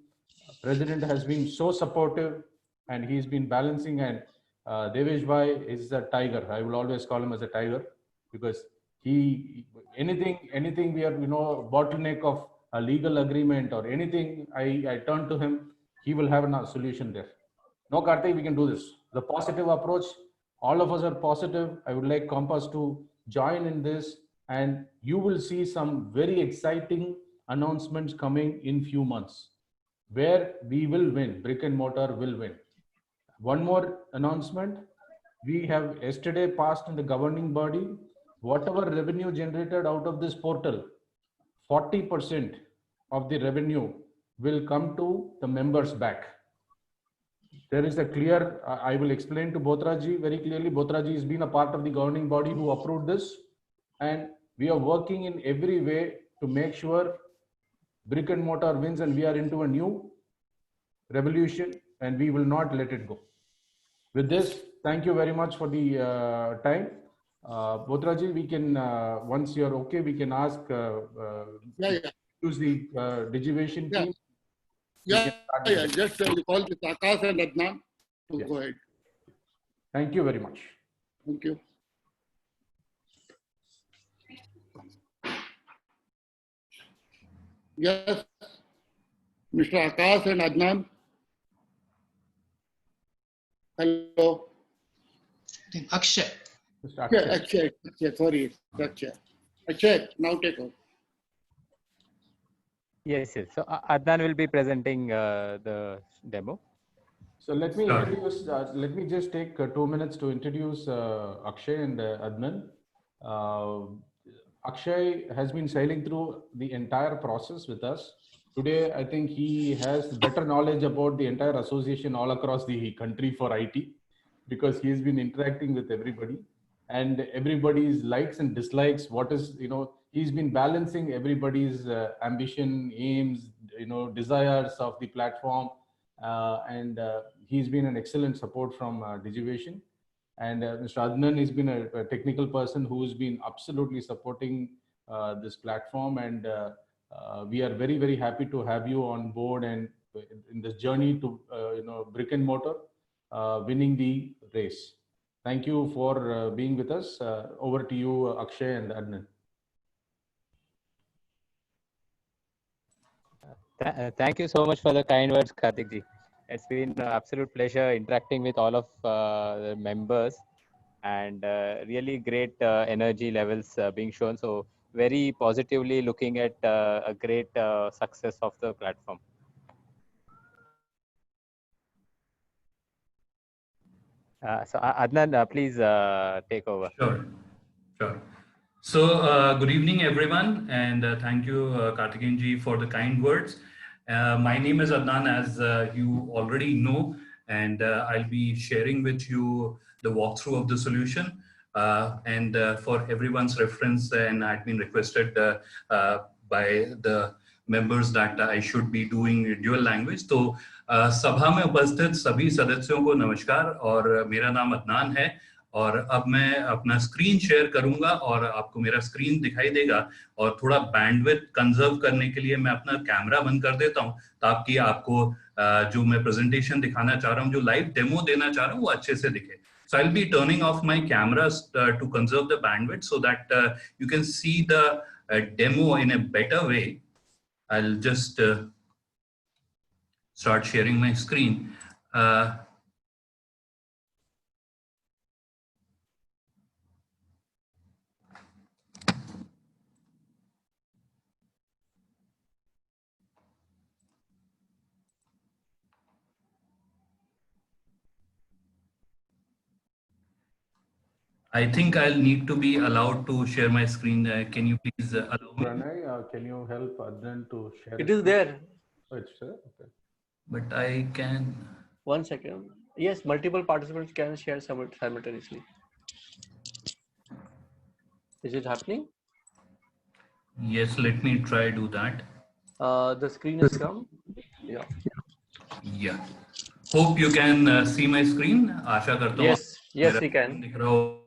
Speaker 6: President has been so supportive, and he's been balancing, and Devesh Bhai is a tiger. I will always call him as a tiger, because anything we are, bottleneck of a legal agreement or anything, I turn to him, he will have a solution there. No, Karthik, we can do this. The positive approach, all of us are positive. I would like Compass to join in this, and you will see some very exciting announcements coming in few months, where we will win, brick and mortar will win. One more announcement, we have yesterday passed in the governing body, whatever revenue generated out of this portal, 40% of the revenue will come to the members back. there is a clear, I will explain to Bothraji very clearly. Bothraji has been a part of the governing body who approved this, and we are working in every way to make sure brick and mortar wins, and we are into a new revolution and we will not let it go. With this, thank you very much for the time. Bothraji, we can, once you're okay, we can ask, use the Digivation team.
Speaker 3: Just call this Akash and Adnan to go ahead.
Speaker 6: Thank you very much.
Speaker 3: Thank you. Yes, Mr. Akash and Adnan. Hello.
Speaker 7: Akshay.
Speaker 6: Mr. Akshay.
Speaker 3: Akshay, sorry, Akshay. Akshay, now take over.
Speaker 8: Yes. So Adnan will be presenting the demo.
Speaker 6: So let me introduce, let me just take 2 minutes to introduce Akshay and Adnan. Akshay has been sailing through the entire process with us. Today, I think he has better knowledge about the entire association all across the country for IT, because he's been interacting with everybody and everybody's likes and dislikes. What is, he's been balancing everybody's ambition, aims, desires of the platform. And he's been an excellent support from Digivation. And Mr. Adnan has been a technical person who's been absolutely supporting this platform. And we are very, very happy to have you on board and in this journey to, brick and mortar, winning the race. Thank you for being with us. Over to you, Akshay and Adnan.
Speaker 8: Thank you so much for the kind words, Karthik ji. It's been an absolute pleasure interacting with all of the members, and really great energy levels being shown. So very positively looking at a great success of the platform. So Adnan, please take over.
Speaker 9: Sure. So good evening, everyone, and thank you, Karthikeyan ji, for the kind words. My name is Adnan, as you already know, and I'll be sharing with you the walkthrough of the solution. And for everyone's reference, and I've been requested by the members that I should be doing dual language. तो सभा में उपस्थित सभी सदस्यों को नमस्कार, और मेरा नाम अदनान है, और अब मैं अपना स्क्रीन शेयर करूंगा और आपको मेरा स्क्रीन दिखाई देगा। और थोड़ा बैंडविड्थ कंजर्व करने के लिए मैं अपना कैमरा बंद कर देता हूं, ताकि आपको जो मैं प्रेजेंटेशन दिखाना चाह रहा हूं, जो लाइव डेमो देना चाह रहा हूं, वो अच्छे से दिखे। So I'll be turning off my cameras to conserve the bandwidth so that you can see the demo in a better way. I'll just start sharing my screen. I think I'll need to be allowed to share my screen. Can you please allow me?
Speaker 6: Pranay, can you help Adnan to share?
Speaker 1: It is there.
Speaker 6: Oh, it's there? Okay.
Speaker 9: But I can.
Speaker 1: 1 second. Yes, multiple participants can share simultaneously. Is it happening?
Speaker 9: Yes, let me try do that.
Speaker 1: The screen has come. Yeah.
Speaker 9: Yeah. Hope you can see my screen. आशा करता हूँ
Speaker 1: Yes, we can.
Speaker 9: दिख रहा हो।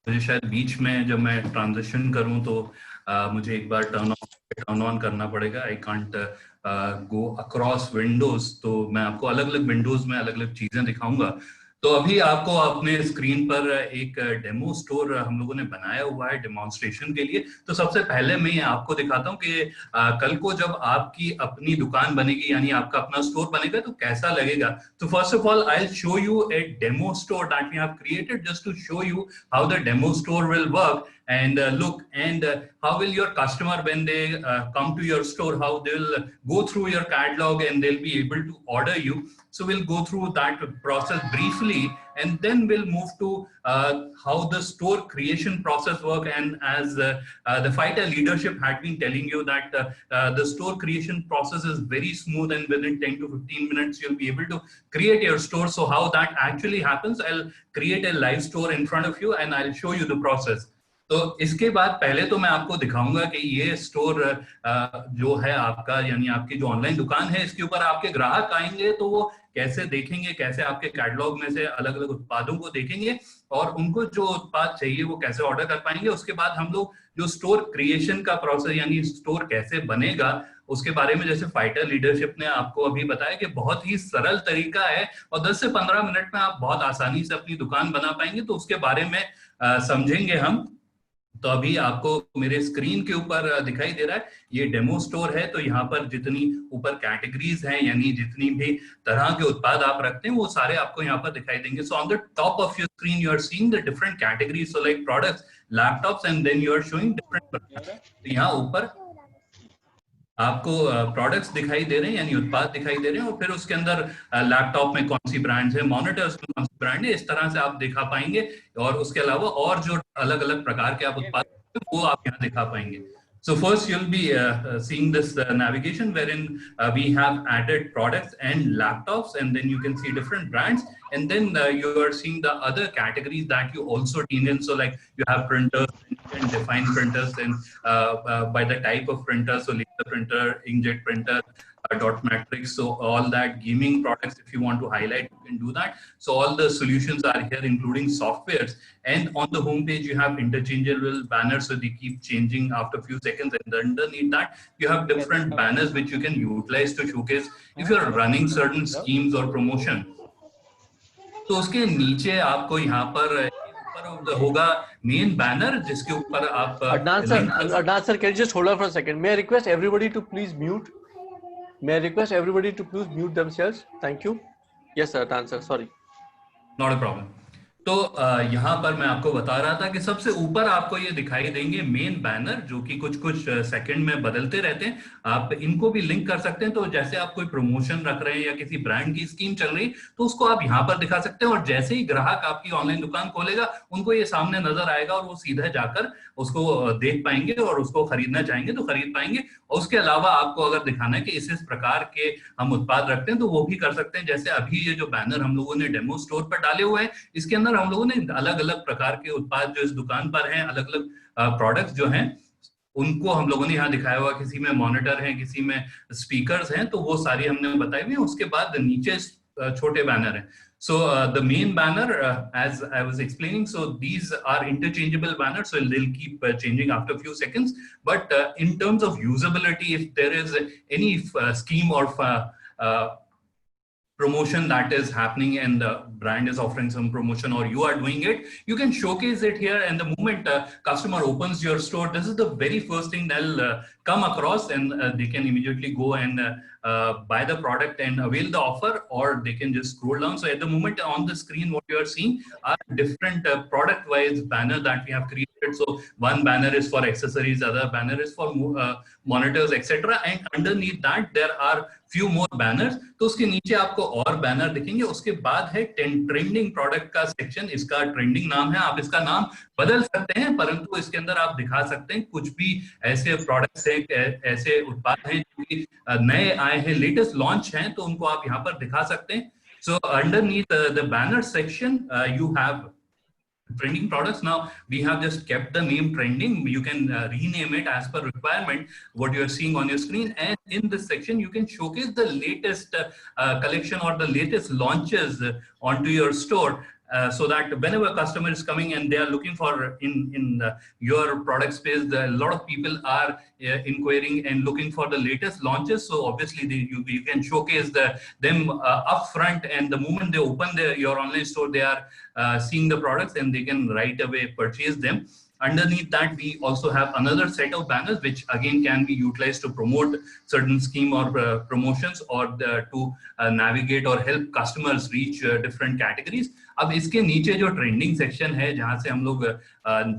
Speaker 9: मुझे शायद बीच में जब मैं ट्रांजिशन करूं तो मुझे एक बार टर्न ऑन करना पड़ेगा। I can't go across Windows, तो मैं आपको अलग अलग विंडोज में अलग अलग चीजें दिखाऊंगा। तो अभी आपको अपने स्क्रीन पर एक डेमो स्टोर हम लोगों ने बनाया हुआ है डेमोन्स्ट्रेशन के लिए। तो सबसे पहले मैं आपको दिखाता हूं कि कल को जब आपकी अपनी दुकान बनेगी, यानी आपका अपना स्टोर बनेगा, तो कैसा लगेगा। तो first of all I will show you a demo store that we have created just to show you how the demo store will work and look, and how will your customer, when they come to your store, how they'll go through your catalog and they'll be able to order you. So we'll go through that process briefly, and then we'll move to how the store creation process work. And as the Fighter leadership had been telling you that the store creation process is very smooth, and within 10 to 15 minutes you'll be able to create your store. So how that actually happens, I'll create a live store in front of you and I'll show you the process. तो इसके बाद पहले तो मैं आपको दिखाऊंगा कि ये स्टोर जो है आपका, यानी आपकी जो ऑनलाइन दुकान है, इसके ऊपर आपके ग्राहक आएंगे तो वो कैसे देखेंगे, कैसे आपके कैटलॉग में से अलग अलग उत्पादों को देखेंगे और उनको जो उत्पाद चाहिए वो कैसे ऑर्डर कर पाएंगे। उसके बाद हम लोग जो स्टोर क्रिएशन का प्रोसेस, यानी स्टोर कैसे बनेगा, उसके बारे में जैसे फाइटर लीडरशिप ने आपको अभी बताया कि बहुत ही सरल तरीका है और 10 से 15 मिनट में आप बहुत आसानी से अपनी दुकान बना पाएंगे। तो उसके बारे में समझेंगे हम। तो अभी आपको मेरे स्क्रीन के ऊपर दिखाई दे रहा है ये डेमो स्टोर है। तो यहाँ पर जितनी ऊपर कैटेगरीज हैं, यानी जितनी भी तरह के उत्पाद आप रखते हैं वो सारे आपको यहाँ पर दिखाई देंगे। So on the top of your screen you are seeing the different categories, so like products, laptops, and then you are showing different. तो यहाँ ऊपर आपको प्रोडक्ट्स दिखाई दे रहे हैं, यानी उत्पाद दिखाई दे रहे हैं, और फिर उसके अंदर लैपटॉप में कौन सी ब्रांड्स है, मॉनिटर्स में कौन सी ब्रांड है, इस तरह से आप दिखा पाएंगे। और उसके अलावा और जो अलग अलग प्रकार के आप उत्पाद वो आप यहाँ दिखा पाएंगे। So first you'll be seeing this navigation wherein we have added products and laptops, and then you can see different brands, and then you are seeing the other categories that you also deal in. So like you have printers, and you can define printers and by the type of printer, so laser printer, inkjet printer, dot matrix, so all that gaming products, if you want to highlight, you can do that. So all the solutions are here, including softwares. And on the home page you have interchangeable banners, so they keep changing after a few seconds, and underneath that you have different banners which you can utilize to showcase if you are running certain schemes or promotion. तो उसके नीचे आपको यहाँ पर होगा main banner, जिसके ऊपर आप
Speaker 1: Adnan sir, can you just hold on for a second? May I request everybody to please mute? May I request everybody to please mute themselves? Thank you. Yes, sir. Answer. Sorry.
Speaker 9: Not a problem. तो यहाँ पर मैं आपको बता रहा था कि सबसे ऊपर आपको ये दिखाई देंगे मेन बैनर, जो कि कुछ सेकंड में बदलते रहते हैं। आप इनको भी लिंक कर सकते हैं। तो जैसे आप कोई प्रमोशन रख रहे हैं या किसी ब्रांड की स्कीम चल रही, तो उसको आप यहाँ पर दिखा सकते हैं, और जैसे ही ग्राहक आपकी ऑनलाइन दुकान खोलेगा उनको ये सामने नजर आएगा और वो सीधा जाकर उसको देख पाएंगे और उसको खरीदना चाहेंगे तो खरीद पाएंगे। और उसके अलावा आपको अगर दिखाना है कि इस प्रकार के हम उत्पाद रखते हैं तो वो भी कर सकते हैं। जैसे अभी ये जो बैनर हम लोगों ने डेमो स्टोर पर डाले हुए हैं, इसके अंदर हम लोगों ने अलग अलग प्रकार के उत्पाद जो इस दुकान पर हैं, अलग अलग प्रोडक्ट्स जो हैं, उनको हम लोगों ने यहाँ दिखाया हुआ। किसी में मॉनिटर है, किसी में स्पीकर्स हैं, तो वो सारी हमने बताई हुई है। उसके बाद नीचे छोटे बैनर हैं। So the main banner, as I was explaining, so these are interchangeable banners, so they'll keep changing after a few seconds. But in terms of usability, if there is any scheme or promotion that is happening and the brand is offering some promotion or you are doing it, you can showcase it here. And the moment customer opens your store, this is the very first thing they'll come across, and they can immediately go and buy the product and avail the offer, or they can just scroll down. So at the moment on the screen, what you are seeing are different product wise banners that we have created. So one banner is for accessories, other banner is for monitors, etc. And underneath that there are few more banners. तो उसके नीचे आपको और banner दिखेंगे। उसके बाद है trending product का सेक्शन। इसका ट्रेंडिंग नाम है, आप इसका नाम बदल सकते हैं, परंतु इसके अंदर आप दिखा सकते हैं कुछ भी ऐसे प्रोडक्ट्स हैं, ऐसे उत्पाद हैं जो कि नए आए हैं, लेटेस्ट लॉन्च हैं, तो उनको आप यहाँ पर दिखा सकते हैं। So underneath the banner section, you have trending products. Now we have just kept the name trending. You can rename it as per requirement, what you are seeing on your screen. And in this section, you can showcase the latest collection or the latest launches onto your store. So that whenever a customer is coming and they are looking for in your product space, a lot of people are inquiring and looking for the latest launches. So obviously you can showcase them upfront, and the moment they open your online store, they are seeing the products and they can right away purchase them. Underneath that, we also have another set of banners, which again can be utilized to promote certain scheme or promotions, or to navigate or help customers reach different categories. अब इसके नीचे जो trending section है, जहां से हम लोग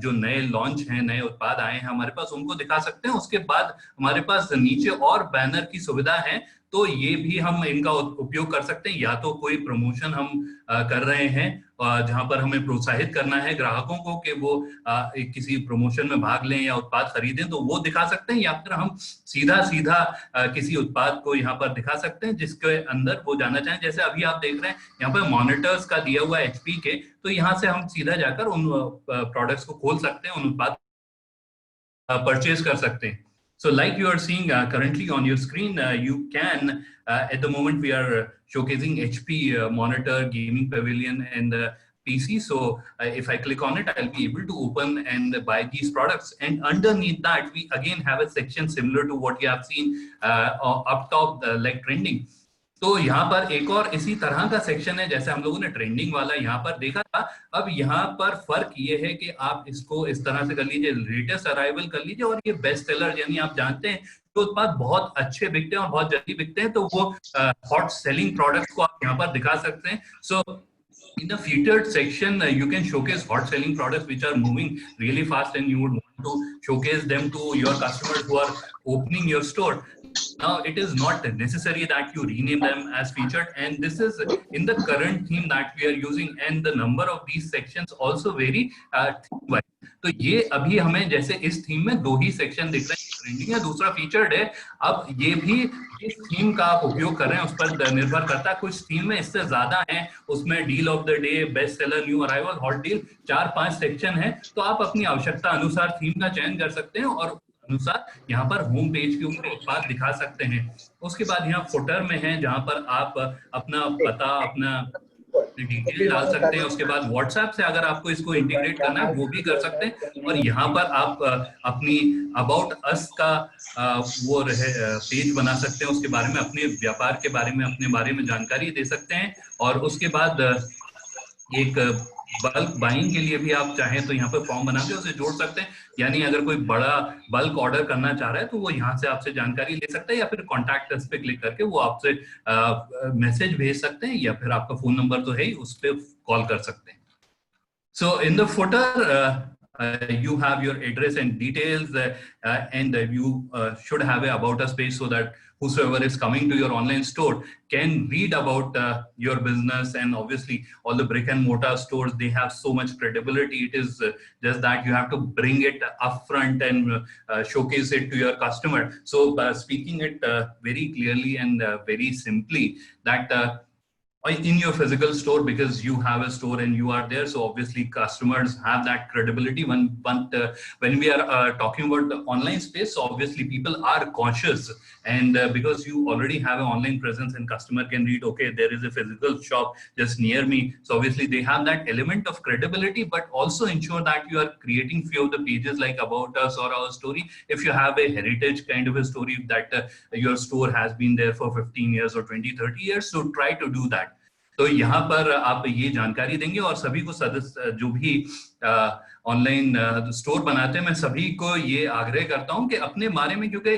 Speaker 9: जो नए लॉन्च हैं, नए उत्पाद आए हैं हमारे पास, उनको दिखा सकते हैं। उसके बाद हमारे पास नीचे और बैनर की सुविधा है, तो ये भी हम इनका उपयोग कर सकते हैं। या तो कोई प्रमोशन हम कर रहे हैं जहां पर हमें प्रोत्साहित करना है ग्राहकों को कि वो किसी प्रमोशन में भाग लें या उत्पाद खरीदें, तो वो दिखा सकते हैं, या फिर हम सीधा किसी उत्पाद को यहाँ पर दिखा सकते हैं जिसके अंदर वो जाना चाहें। जैसे अभी आप देख रहे हैं यहाँ पर मॉनिटर्स का दिया हुआ HP के, तो यहाँ से हम सीधा जाकर उन प्रोडक्ट्स को खोल सकते हैं, उन उत्पाद परचेज कर सकते हैं। So like you are seeing currently on your screen, you can, at the moment we are showcasing HP monitor, gaming pavilion and PC. So if I click on it, I'll be able to open and buy these products. And underneath that, we again have a section similar to what you have seen up top, like trending. तो यहाँ पर एक और इसी तरह का section है जैसे हम लोगों ने ट्रेंडिंग वाला यहाँ पर देखा था। अब यहाँ पर फर्क ये है कि आप इसको इस तरह से कर लीजिए, लेटेस्ट अराइवल कर लीजिए, और ये बेस्ट सेलर, यानी आप जानते हैं जो उत्पाद बहुत अच्छे बिकते हैं और बहुत जल्दी बिकते हैं, तो वो हॉट सेलिंग प्रोडक्ट्स को आप यहाँ पर दिखा सकते हैं। सो in the featured section, you can showcase hot selling products which are moving really fast, and you would want to showcase them to your customers who are opening your store. Now, it is not necessary that you rename them as featured, and this is in the current theme that we are using, and the number of these sections also vary theme-wise. तो ये अभी हमें जैसे इस theme में 2 ही section दिख रहे हैं, ट्रेंडिंग है, दूसरा फीचर्ड है। अब ये भी इस थीम का आप उपयोग कर रहे हैं उस पर निर्भर करता है। कुछ थीम में इससे ज्यादा है, उसमें deal of the day, best seller, new arrival, hot deal, 4-5 section है। तो आप अपनी आवश्यकता अनुसार थीम का चयन कर सकते हैं और अनुसार यहाँ पर होम पेज के ऊपर उत्पाद दिखा सकते हैं। उसके बाद यहाँ फुटर में है जहाँ पर आप अपना पता, अपना डिटेल डाल सकते हैं। उसके बाद व्हाट्सएप से अगर आपको इसको इंटीग्रेट करना है वो भी कर सकते हैं, और यहाँ पर आप अपनी अबाउट अस का वो पेज बना सकते हैं, उसके बारे में, अपने व्यापार के बारे में, अपने बारे में जानकारी दे सकते हैं। और उसके बाद एक बल्क बाइंग के लिए भी आप चाहें तो यहाँ पर फॉर्म बना के उसे जोड़ सकते हैं, यानी अगर कोई बड़ा बल्क ऑर्डर करना चाह रहा है तो वो यहाँ से आपसे जानकारी ले सकता है, या फिर कॉन्टैक्ट अस पे क्लिक करके वो आपसे मैसेज भेज सकते हैं, या फिर आपका फोन नंबर तो है ही, उस पर कॉल कर सकते हैं। So in the footer you have your address and details, and you should have a about us page so that whosoever is coming to your online store can read about your business. And obviously all the brick and mortar stores, they have so much credibility. It is just that you have to bring it upfront and showcase it to your customer. So speaking it very clearly and very simply, that in your physical store, because you have a store and you are there, so obviously customers have that credibility. When we are talking about the online space, so obviously people are cautious, and because you already have an online presence and customer can read, okay, there is a physical shop just near me, so obviously they have that element of credibility. But also ensure that you are creating few of the pages like about us or our story. If you have a heritage kind of a story that your store has been there for 15 years or 20-30 years, so try to do that. तो यहाँ पर आप ये जानकारी देंगे, और सभी को सदस्य जो भी ऑनलाइन स्टोर बनाते हैं, मैं सभी को ये आग्रह करता हूँ कि अपने बारे में, क्योंकि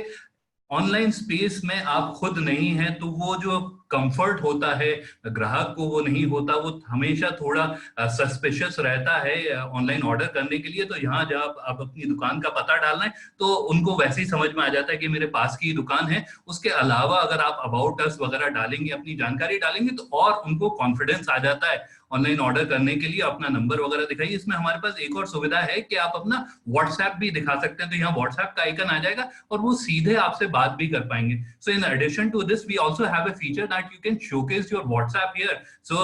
Speaker 9: ऑनलाइन स्पेस में आप खुद नहीं हैं, तो वो जो कंफर्ट होता है ग्राहक को वो नहीं होता, वो हमेशा थोड़ा सस्पिशियस रहता है ऑनलाइन ऑर्डर करने के लिए। तो यहाँ जब आप अपनी दुकान का पता डालना है तो उनको वैसे ही समझ में आ जाता है कि मेरे पास की दुकान है। उसके अलावा अगर आप अबाउट अस वगैरह डालेंगे, अपनी जानकारी डालेंगे, तो और उनको कॉन्फिडेंस आ जाता है ऑनलाइन ऑर्डर करने के लिए। अपना नंबर वगैरह दिखाइए। इसमें हमारे पास एक और सुविधा है कि आप अपना व्हाट्सएप भी दिखा सकते हैं, तो यहाँ व्हाट्सएप का आइकन आ जाएगा और वो सीधे आपसे बात भी कर पाएंगे। So in addition to this, we also have a feature that you can showcase your WhatsApp here. So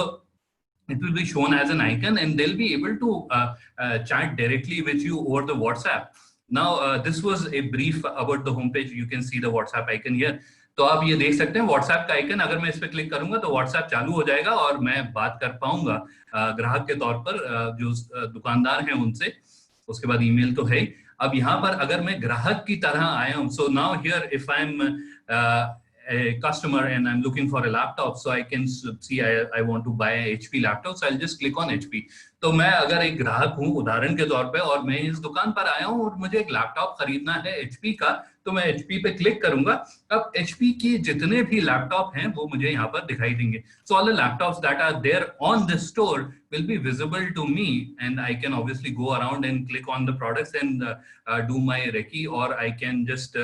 Speaker 9: it will be shown as an icon, and they'll be able to chat directly with you over the WhatsApp. Now, this was a brief about the homepage. You can see the WhatsApp icon here. तो आप ये देख सकते हैं WhatsApp का icon, अगर मैं इस पर क्लिक करूंगा तो WhatsApp चालू हो जाएगा और मैं बात कर पाऊंगा ग्राहक के तौर पर जो दुकानदार हैं उनसे। उसके बाद ईमेल तो है। अब यहाँ पर अगर मैं ग्राहक की तरह आया हूँ, so now here if I'm a customer and I'm looking for a laptop, so I can see I want to buy a HP laptop, so I'll just click on HP. तो मैं अगर एक ग्राहक हूँ उदाहरण के तौर पे, और मैं इस दुकान पर आया हूँ और मुझे एक लैपटॉप खरीदना है HP का, तो मैं HP पे क्लिक करूंगा। अब HP की जितने भी लैपटॉप हैं वो मुझे यहाँ पर दिखाई देंगे। So all the laptops that are there on this store will be visible to me, and I can obviously go around and click on the products and do my recce, or I can just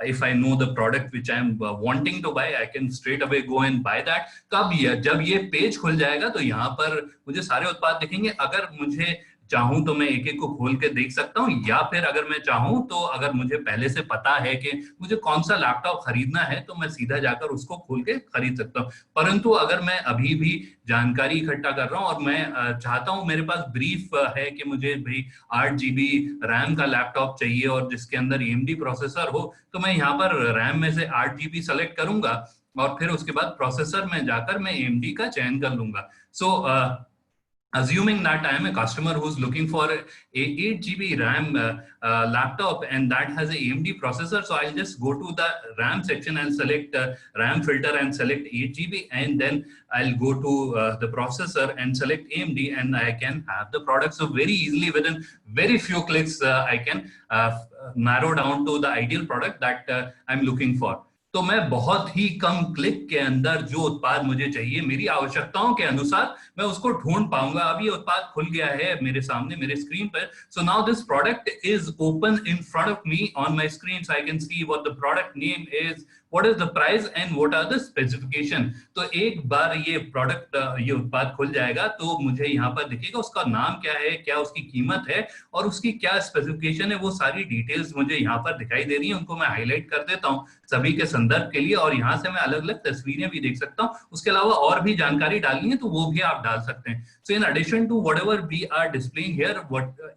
Speaker 9: if I know the product which I am wanting to buy, I can straight away go and buy that. कब जब ये page खुल जाएगा तो यहाँ पर मुझे सारे उत्पाद दिखेंगे. अगर मुझे चाहूं तो मैं एक एक को खोल के देख सकता हूं, या फिर अगर मैं चाहूं तो अगर मुझे पहले से पता है कि मुझे कौन सा लैपटॉप खरीदना है तो मैं सीधा जाकर उसको खोल के खरीद सकता हूं. परंतु अगर मैं अभी भी जानकारी इकट्ठा कर रहा हूं और मैं चाहता हूं, मेरे पास ब्रीफ है कि मुझे भाई 8 GB रैम का लैपटॉप चाहिए और जिसके अंदर AMD प्रोसेसर हो, तो मैं यहाँ पर रैम में से 8 GB सेलेक्ट करूंगा और फिर उसके बाद प्रोसेसर में जाकर मैं AMD का चयन कर लूंगा. सो assuming that I am a customer who's looking for a 8 GB RAM laptop and that has a AMD processor, so I'll just go to the RAM section and select RAM filter and select 8 GB, and then I'll go to the processor and select AMD, and I can have the product. So very easily, within very few clicks, I can narrow down to the ideal product that I'm looking for. तो मैं बहुत ही कम click के अंदर जो उत्पाद मुझे चाहिए मेरी आवश्यकताओं के अनुसार मैं उसको ढूंढ पाऊंगा. अब ये उत्पाद खुल गया है मेरे सामने, मेरे स्क्रीन पर. So now this product is open in front of me on my screen, so I can see what the product name is, what is the price and what are the specification. तो एक बार ये product, ये उत्पाद खुल जाएगा तो मुझे यहाँ पर दिखेगा उसका नाम क्या है, क्या उसकी कीमत है और उसकी क्या स्पेसिफिकेशन है. वो सारी डिटेल्स मुझे यहाँ पर दिखाई दे रही है, उनको मैं हाईलाइट कर देता हूँ सभी के संदर्भ के लिए, और यहाँ से मैं अलग अलग तस्वीरें भी देख सकता हूँ. उसके अलावा और भी जानकारी डालनी है तो वो भी आप डाल सकते हैं. So in addition to whatever we are displaying here,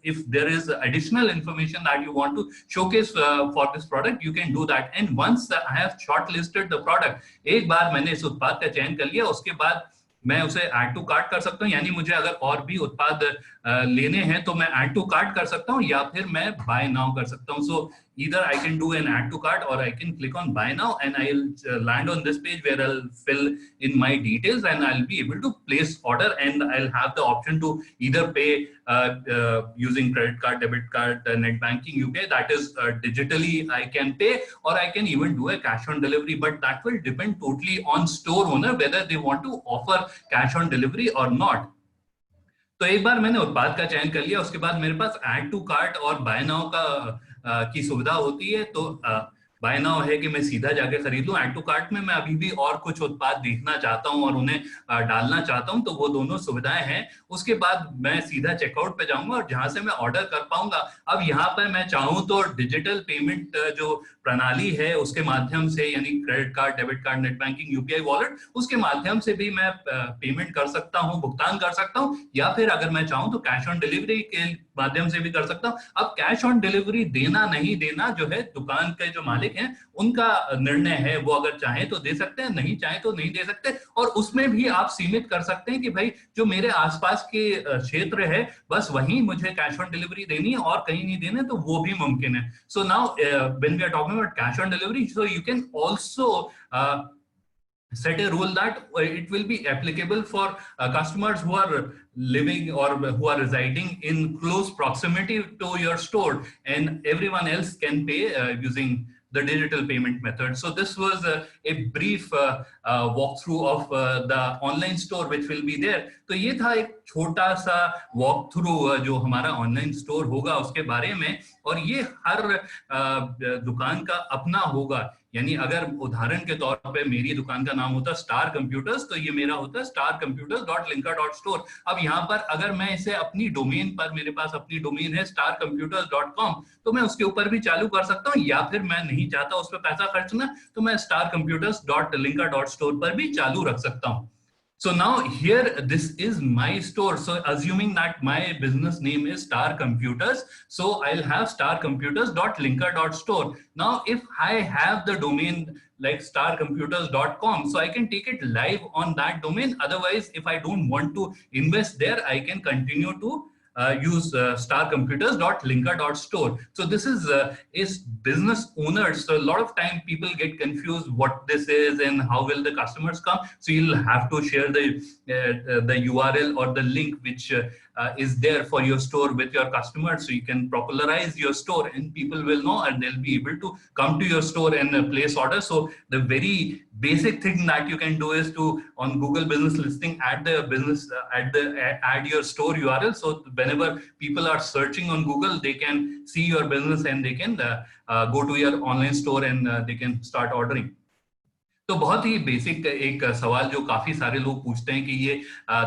Speaker 9: if there is additional information that you want to showcase for this product, you can do that. And once I have shortlisted the product, एक बार मैंने इस उत्पाद का चयन कर लिया, उसके बाद मैं उसे ऐड टू कार्ट कर सकता हूँ. यानी मुझे अगर और भी उत्पाद लेने हैं तो मैं ऐड टू कार्ट कर सकता हूँ या फिर मैं बाय नाउ कर सकता हूँ. सो either I can do an add to cart or I can click on buy now, and I'll land on this page where I'll fill in my details and I'll be able to place order, and I'll have the option to either pay using credit card, debit card, net banking, UPI, that is digitally I can pay, or I can even do a cash on delivery, but that will depend totally on store owner whether they want to offer cash on delivery or not. तो एक बार मैंने उत्पाद का चयन कर लिया, उसके बाद मेरे पास ऐड टू कार्ट और बाय नाउ की सुविधा होती है. तो बाय नाउ है कि मैं सीधा जाके खरीद लूं. ऐड टू कार्ट में मैं अभी भी और कुछ उत्पाद देखना चाहता हूं और उन्हें डालना चाहता हूं, तो वो दोनों सुविधाएं हैं. उसके बाद मैं सीधा चेकआउट पे जाऊंगा और जहां से मैं ऑर्डर कर पाऊंगा. अब यहाँ पर मैं चाहूं तो डिजिटल पेमेंट जो प्रणाली है उसके माध्यम से, यानी credit card, debit card, net banking, UPI wallet, उसके माध्यम से भी मैं पेमेंट कर सकता हूं, भुगतान कर सकता हूं, या फिर अगर मैं चाहूं तो कैश ऑन डिलीवरी के माध्यम से भी कर सकता हूं. अब कैश ऑन डिलीवरी देना नहीं देना जो है दुकान के जो मालिक हैं उनका निर्णय है. वो अगर चाहे तो दे सकते हैं, नहीं चाहे तो नहीं दे सकते. और उसमें भी आप सीमित कर सकते हैं कि भाई जो मेरे आसपास के क्षेत्र है बस वहीं मुझे कैश ऑन डिलीवरी देनी है और कहीं नहीं देना, तो वो भी मुमकिन है. So now when we are talking about cash on delivery, so you can also set a rule that it will be applicable for customers who are living or who are residing in close proximity to your store, and everyone else can pay using the digital payment method. So this was a brief walkthrough of the online store which will be there. तो ये था एक छोटा सा walkthrough जो हमारा online store होगा उसके बारे में, और ये हर दुकान का अपना होगा. यानी अगर उदाहरण के तौर पे मेरी दुकान का नाम होता स्टार कंप्यूटर्स, तो ये मेरा होता starcomputers.linker.store. अब यहाँ पर अगर मैं इसे अपनी डोमेन पर, मेरे पास अपनी डोमेन है starcomputers.com, तो मैं उसके ऊपर भी चालू कर सकता हूँ, या फिर मैं नहीं चाहता उस पर पैसा खर्चना तो मैं starcomputers.linker.store पर भी चालू रख सकता हूँ. So now here, this is my store. So assuming that my business name is Star Computers, so I'll have starcomputers.linker.store. Now, if I have the domain like starcomputers.com, so I can take it live on that domain. Otherwise, if I don't want to invest there, I can continue to use starcomputers.linker.store. So this is business owners. So a lot of time people get confused what this is and how will the customers come. So you'll have to share the URL or the link which is there for your store with your customers, so you can popularize your store and people will know and they'll be able to come to your store and place orders. So the very basic thing that you can do is to, on Google Business Listing, add the business, add your store URL. So whenever people are searching on Google, they can see your business and they can go to your online store and they can start ordering. तो बहुत ही basic एक सवाल जो काफी सारे लोग पूछते हैं कि ये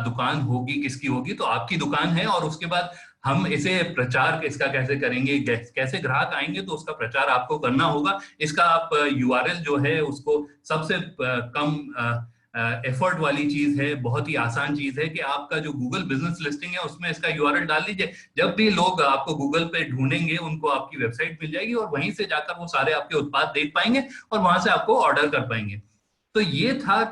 Speaker 9: दुकान होगी किसकी होगी, तो आपकी दुकान है और उसके बाद हम इसे प्रचार इसका कैसे करेंगे, कैसे ग्राहक आएंगे, तो उसका प्रचार आपको करना होगा. इसका आप URL जो है उसको सबसे कम एफर्ट वाली चीज है, बहुत ही आसान चीज है कि आपका जो गूगल बिजनेस लिस्टिंग है उसमें इसका URL डाल दीजिए. जब भी लोग आपको गूगल पे ढूंढेंगे उनको आपकी वेबसाइट मिल जाएगी और वहीं से जाकर वो सारे आपके उत्पाद देख पाएंगे और वहां से आपको ऑर्डर कर पाएंगे. तो ये था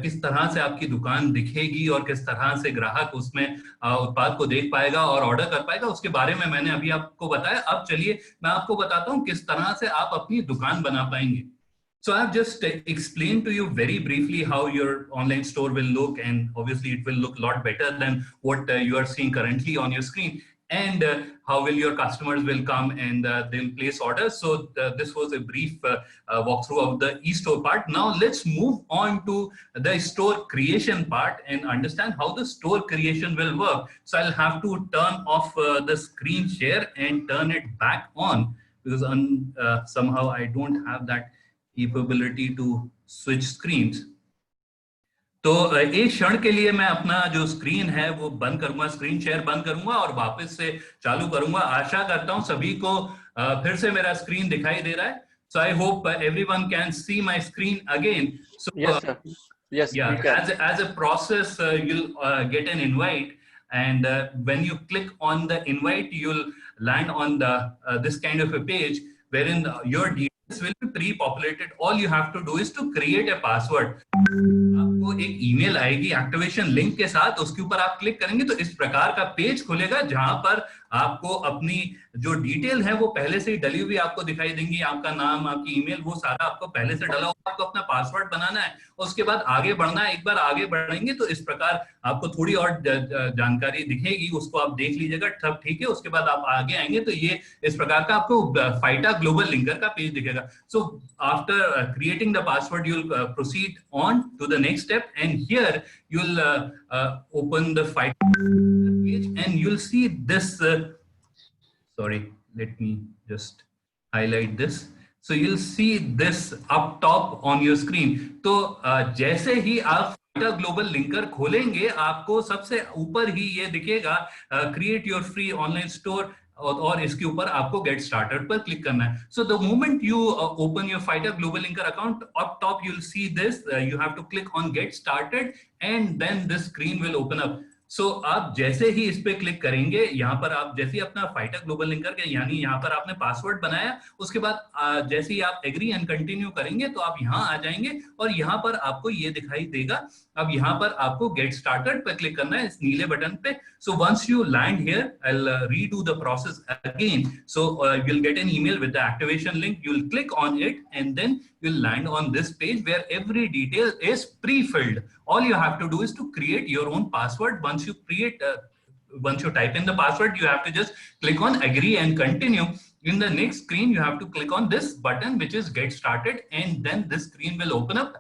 Speaker 9: किस तरह से आपकी दुकान दिखेगी और किस तरह से ग्राहक उसमें उत्पाद को देख पाएगा और ऑर्डर कर पाएगा, उसके बारे में मैंने अभी आपको बताया. अब चलिए मैं आपको बताता हूँ किस तरह से आप अपनी दुकान बना पाएंगे. So I've just explained to you very briefly how your online store will look, and obviously it will look a lot better than what you are seeing currently on your screen. And how will your customers will come and they'll place orders. So this was a brief walkthrough of the e-store part. Now let's move on to the store creation part and understand how the store creation will work. So I'll have to turn off the screen share and turn it back on because somehow I don't have that capability to switch screens. तो एक क्षण के लिए मैं अपना जो screen है वो बंद करूंगा, स्क्रीन शेयर बंद करूंगा और वापस से चालू करूंगा. आशा करता हूं सभी को फिर से मेरा स्क्रीन दिखाई दे रहा है. So I hope everyone can see my screen again. So
Speaker 1: yes, sir. Yes,
Speaker 9: yeah, as a process, you'll get an invite, and when you click on the invite, you'll land on the this kind of a page wherein your details will be pre-populated. All you have to do is to create a password. आपको एक email आएगी activation link के साथ, उसके ऊपर आप click करेंगे तो इस प्रकार का पेज खुलेगा जहां पर आपको अपनी जो डिटेल है वो पहले से ही डली हुई आपको दिखाई देंगी. आपका नाम, आपकी ईमेल, वो सारा आपको पहले से डला हुआ. आपको अपना पासवर्ड बनाना है, उसके बाद आगे बढ़ना है. एक बार आगे बढ़ेंगे तो इस प्रकार आपको थोड़ी और जानकारी दिखेगी, उसको आप देख लीजिएगा. सब ठीक है. उसके बाद आप आगे आएंगे तो ये इस प्रकार का आपको फाइटा ग्लोबल लिंकर का पेज दिखेगा. So after creating the password you'll proceed on to the next step, and here you'll open the Fighter page and you'll see this. Sorry, let me just highlight this. So you'll see this up top on your screen. तो जैसे ही आप Fighter global linker खोलेंगे आपको सबसे ऊपर ही ये दिखेगा create your free online store, और इसके ऊपर आपको गेट स्टार्टेड पर क्लिक करना है. So the moment you open your fighter global linker account, up top you will see this, you have to click on get started and then this screen will open up. So आप जैसे ही इस पे click करेंगे, यहाँ पर आप जैसे ही अपना फाइटर ग्लोबल लिंकर के यानी यहाँ पर आपने पासवर्ड बनाया, उसके बाद जैसे ही आप एग्री एंड कंटिन्यू करेंगे तो आप यहाँ आ जाएंगे और यहाँ पर आपको ये दिखाई देगा. अब यहाँ पर आपको गेट स्टार्टेड पे क्लिक करना है इस नीले बटन पे. So once you land here, I will redo the process again. So you will get an email with the activation link. You will click on it and then you'll land on this page where every detail is pre-filled. All you have to do is to create your own password. Once you type in the password, you have to just click on agree and continue. In the next screen, you have to click on this button, which is get started, and then this screen will open up.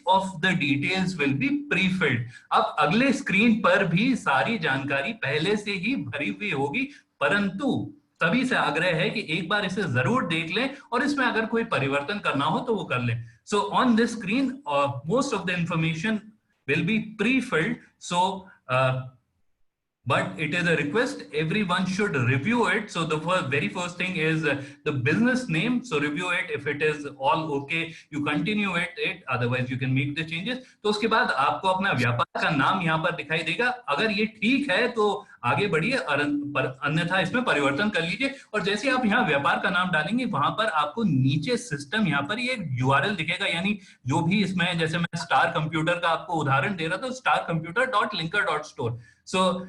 Speaker 9: Of the details will be pre-filled. अब अगले screen पर भी सारी जानकारी पहले से ही भरी हुई होगी, परंतु तभी से आग्रह है कि एक बार इसे जरूर देख लें और इसमें अगर कोई परिवर्तन करना हो तो वो कर लें. So on this screen, most of the information will be pre-filled. So but it is a request, everyone should review it. So the very first thing is the business name. So review it. If it is all okay, you continue it, otherwise you can make the changes. तो उसके बाद आपको अपना व्यापार का नाम यहाँ पर दिखाई देगा. अगर ये ठीक है तो आगे बढ़िए, अन्यथा इसमें परिवर्तन कर लीजिए. और जैसे आप यहाँ व्यापार का नाम डालेंगे, वहां पर आपको नीचे सिस्टम यहाँ पर ये URL दिखेगा, यानी जो भी इसमें, जैसे मैं स्टार कंप्यूटर का आपको उदाहरण दे रहा था, starcomputer.linker.store. So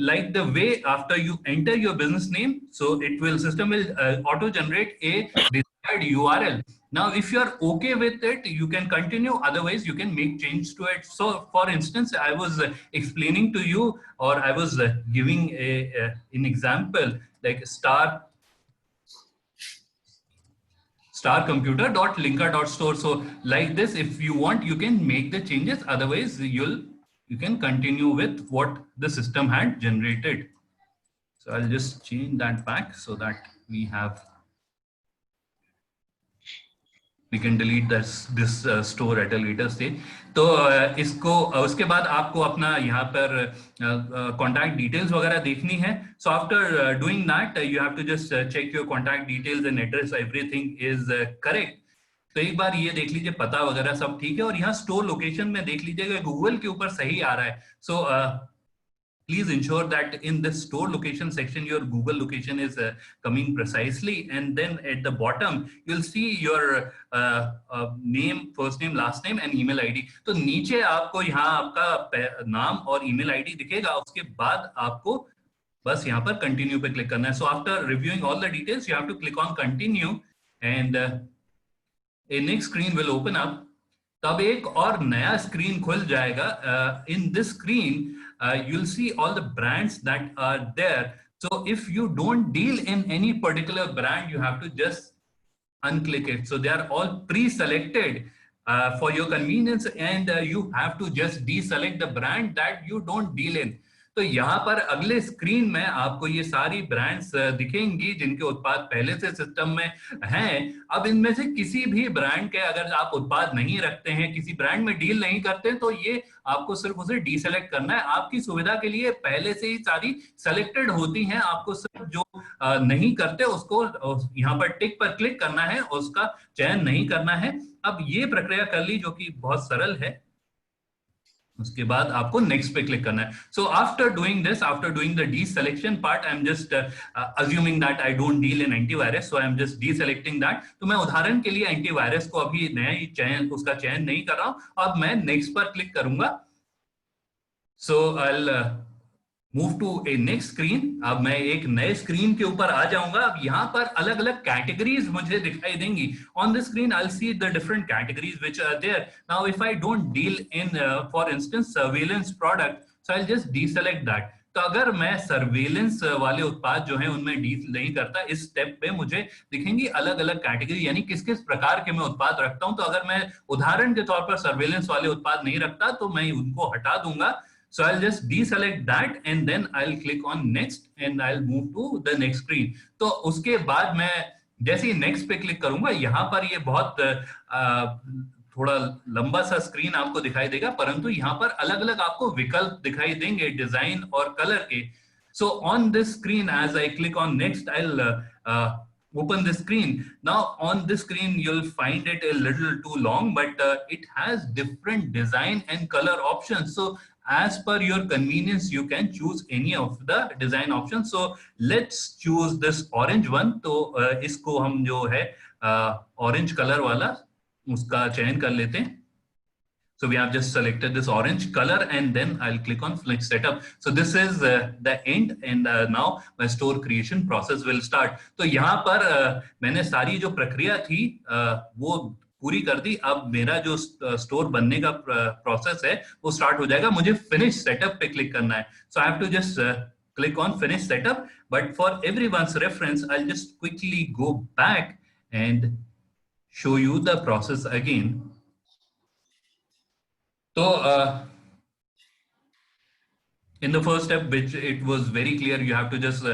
Speaker 9: like the way after you enter your business name, so system will auto generate a desired URL. Now, if you are okay with it, you can continue. Otherwise, you can make change to it. So, for instance, I was explaining to you, or I was giving an example like starcomputer.linker.store. So, like this, if you want, you can make the changes. Otherwise, you can continue with what the system had generated. So, I'll just change that back so that we can delete this store at a later stage. तो इसको उसके बाद आपको अपना यहाँ पर contact details वगैरह देखनी है. So after doing that, you have to just check your contact details and address, everything is correct. तो एक बार ये देख लीजिए पता वगैरह सब ठीक है, और यहाँ स्टोर लोकेशन में देख लीजिएगा गूगल के ऊपर सही आ रहा है. So please ensure that in this store location section, your Google location is coming precisely. And then at the bottom, you'll see your name, first name, last name, and email ID. तो नीचे आपको यहाँ आपका नाम और email ID दिखेगा. उसके बाद आपको बस यहाँ पर continue पे click करना है. So after reviewing all the details, you have to click on continue, and a next screen will open up. तब एक और नया स्क्रीन खुल जाएगा. In this screen, you'll see all the brands that are there. So if you don't deal in any particular brand, you have to just unclick it. So they are all pre-selected for your convenience, and you have to just deselect the brand that you don't deal in. तो यहाँ पर अगले screen में आपको ये सारी brands दिखेंगी जिनके उत्पाद पहले से सिस्टम में हैं. अब इनमें से किसी भी ब्रांड के अगर आप उत्पाद नहीं रखते हैं, किसी ब्रांड में डील नहीं करते, तो ये आपको सिर्फ उसे डीसेलेक्ट करना है. आपकी सुविधा के लिए पहले से ही सारी सेलेक्टेड होती हैं. आपको सिर्फ जो नहीं करते उसको यहाँ पर टिक पर क्लिक करना है, उसका चयन नहीं करना है. अब ये प्रक्रिया कर ली जो कि बहुत सरल है. उसके बाद आपको नेक्स्ट पे क्लिक करना है. So after doing this, after doing the deselection part, I am just assuming that I don't deal in antivirus, so I am just deselecting that. तो मैं उदाहरण के लिए एंटीवायरस को अभी नया उसका चयन नहीं कर रहा हूं. अब मैं नेक्स्ट पर क्लिक करूंगा. So I will move to a next screen. अब मैं एक नए स्क्रीन के ऊपर आ जाऊंगा. अब यहाँ पर अलग अलग कैटेगरीज मुझे दिखाई देंगी. On the screen I will see the different categories which are there. Now if I don't deal in for instance surveillance product, so I will just deselect that. तो अगर मैं सर्वेलेंस वाले उत्पाद जो है उनमें डील नहीं करता, इस स्टेप पे मुझे दिखेंगी अलग अलग कैटेगरी, यानी किस किस प्रकार के मैं उत्पाद रखता हूं. तो अगर मैं उदाहरण के तौर पर सर्वेलेंस वाले उत्पाद नहीं रखता तो मैं उनको हटा दूंगा. So I'll just deselect that, and then I'll click on next, and I'll move to the next screen. तो उसके बाद मैं जैसे ही next पे क्लिक करूंगा, यहाँ पर ये बहुत थोड़ा लंबा सा स्क्रीन आपको दिखाई देगा, परंतु यहाँ पर अलग अलग आपको विकल्प दिखाई देंगे डिजाइन और कलर के. So on this screen, as I click on next, I'll open the screen. Now on this screen, you'll find it a little too long, but it has different design and color options. So as per your convenience, you can choose any of the design options. So let's choose this orange one. तो इसको हम जो है orange color वाला उसका चयन कर लेते हैं. So we have just selected this orange color, and then I'll click on Flex Setup. So this is the end, and now my store creation process will start. तो यहाँ पर मैंने सारी जो प्रक्रिया थी वो पूरी कर दी. अब मेरा जो स्टोर बनने का प्रोसेस है वो स्टार्ट हो जाएगा. मुझे फिनिश सेटअप पे क्लिक करना है. So I have to just click on finish setup, but for everyone's reference I will just quickly go back and show you the process again. तो in the first step, which it was very clear, you have to just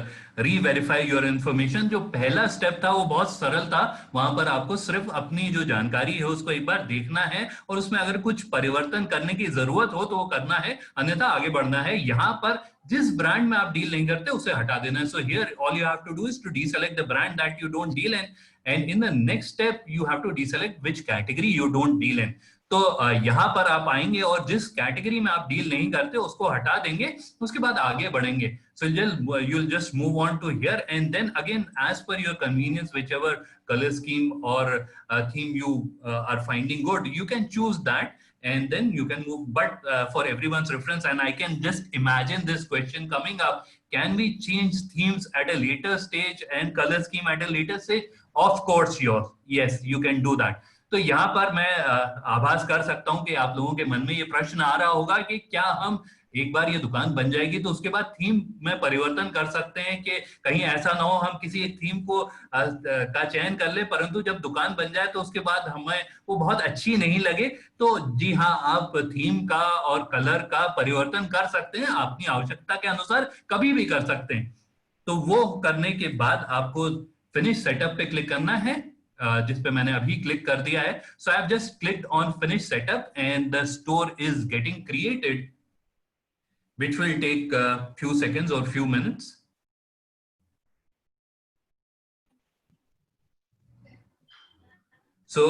Speaker 9: re-verify your information. जो पहला step था वो बहुत सरल था. वहां पर आपको सिर्फ अपनी जो जानकारी है उसको एक बार देखना है, और उसमें अगर कुछ परिवर्तन करने की जरूरत हो तो वो करना है, अन्यथा आगे बढ़ना है. यहाँ पर जिस ब्रांड में आप डील नहीं करते उसे हटा देना है. So here all you have to do is to deselect the brand that you don't deal in, and in the next step you have to deselect which category you don't deal in. तो यहाँ पर आप आएंगे और जिस category में आप deal नहीं करते उसको हटा देंगे. उसके बाद आगे बढ़ेंगे. So you'll just move on to here, and then again, as per your convenience, whichever color scheme or theme you are finding good, you can choose that, and then you can move. But for everyone's reference, and I can just imagine this question coming up, Can we change themes at a later stage and color scheme at a later stage? Of course, yes, you can do that. तो यहाँ पर मैं आभास कर सकता हूँ कि आप लोगों के मन में ये प्रश्न आ रहा होगा कि क्या हम एक बार ये दुकान बन जाएगी तो उसके बाद थीम में परिवर्तन कर सकते हैं कि कहीं ऐसा ना हो हम किसी एक थीम को का चयन कर ले, परंतु जब दुकान बन जाए तो उसके बाद हमें वो बहुत अच्छी नहीं लगे। तो जी हाँ, आप थीम का और कलर का परिवर्तन कर सकते हैं, अपनी आवश्यकता के अनुसार कभी भी कर सकते हैं। तो वो करने के बाद आपको फिनिश सेटअप पे क्लिक करना है, जिस पे मैंने अभी क्लिक कर दिया है। So I have just clicked on finish setup and the store is getting created, which will take a few seconds or few minutes. So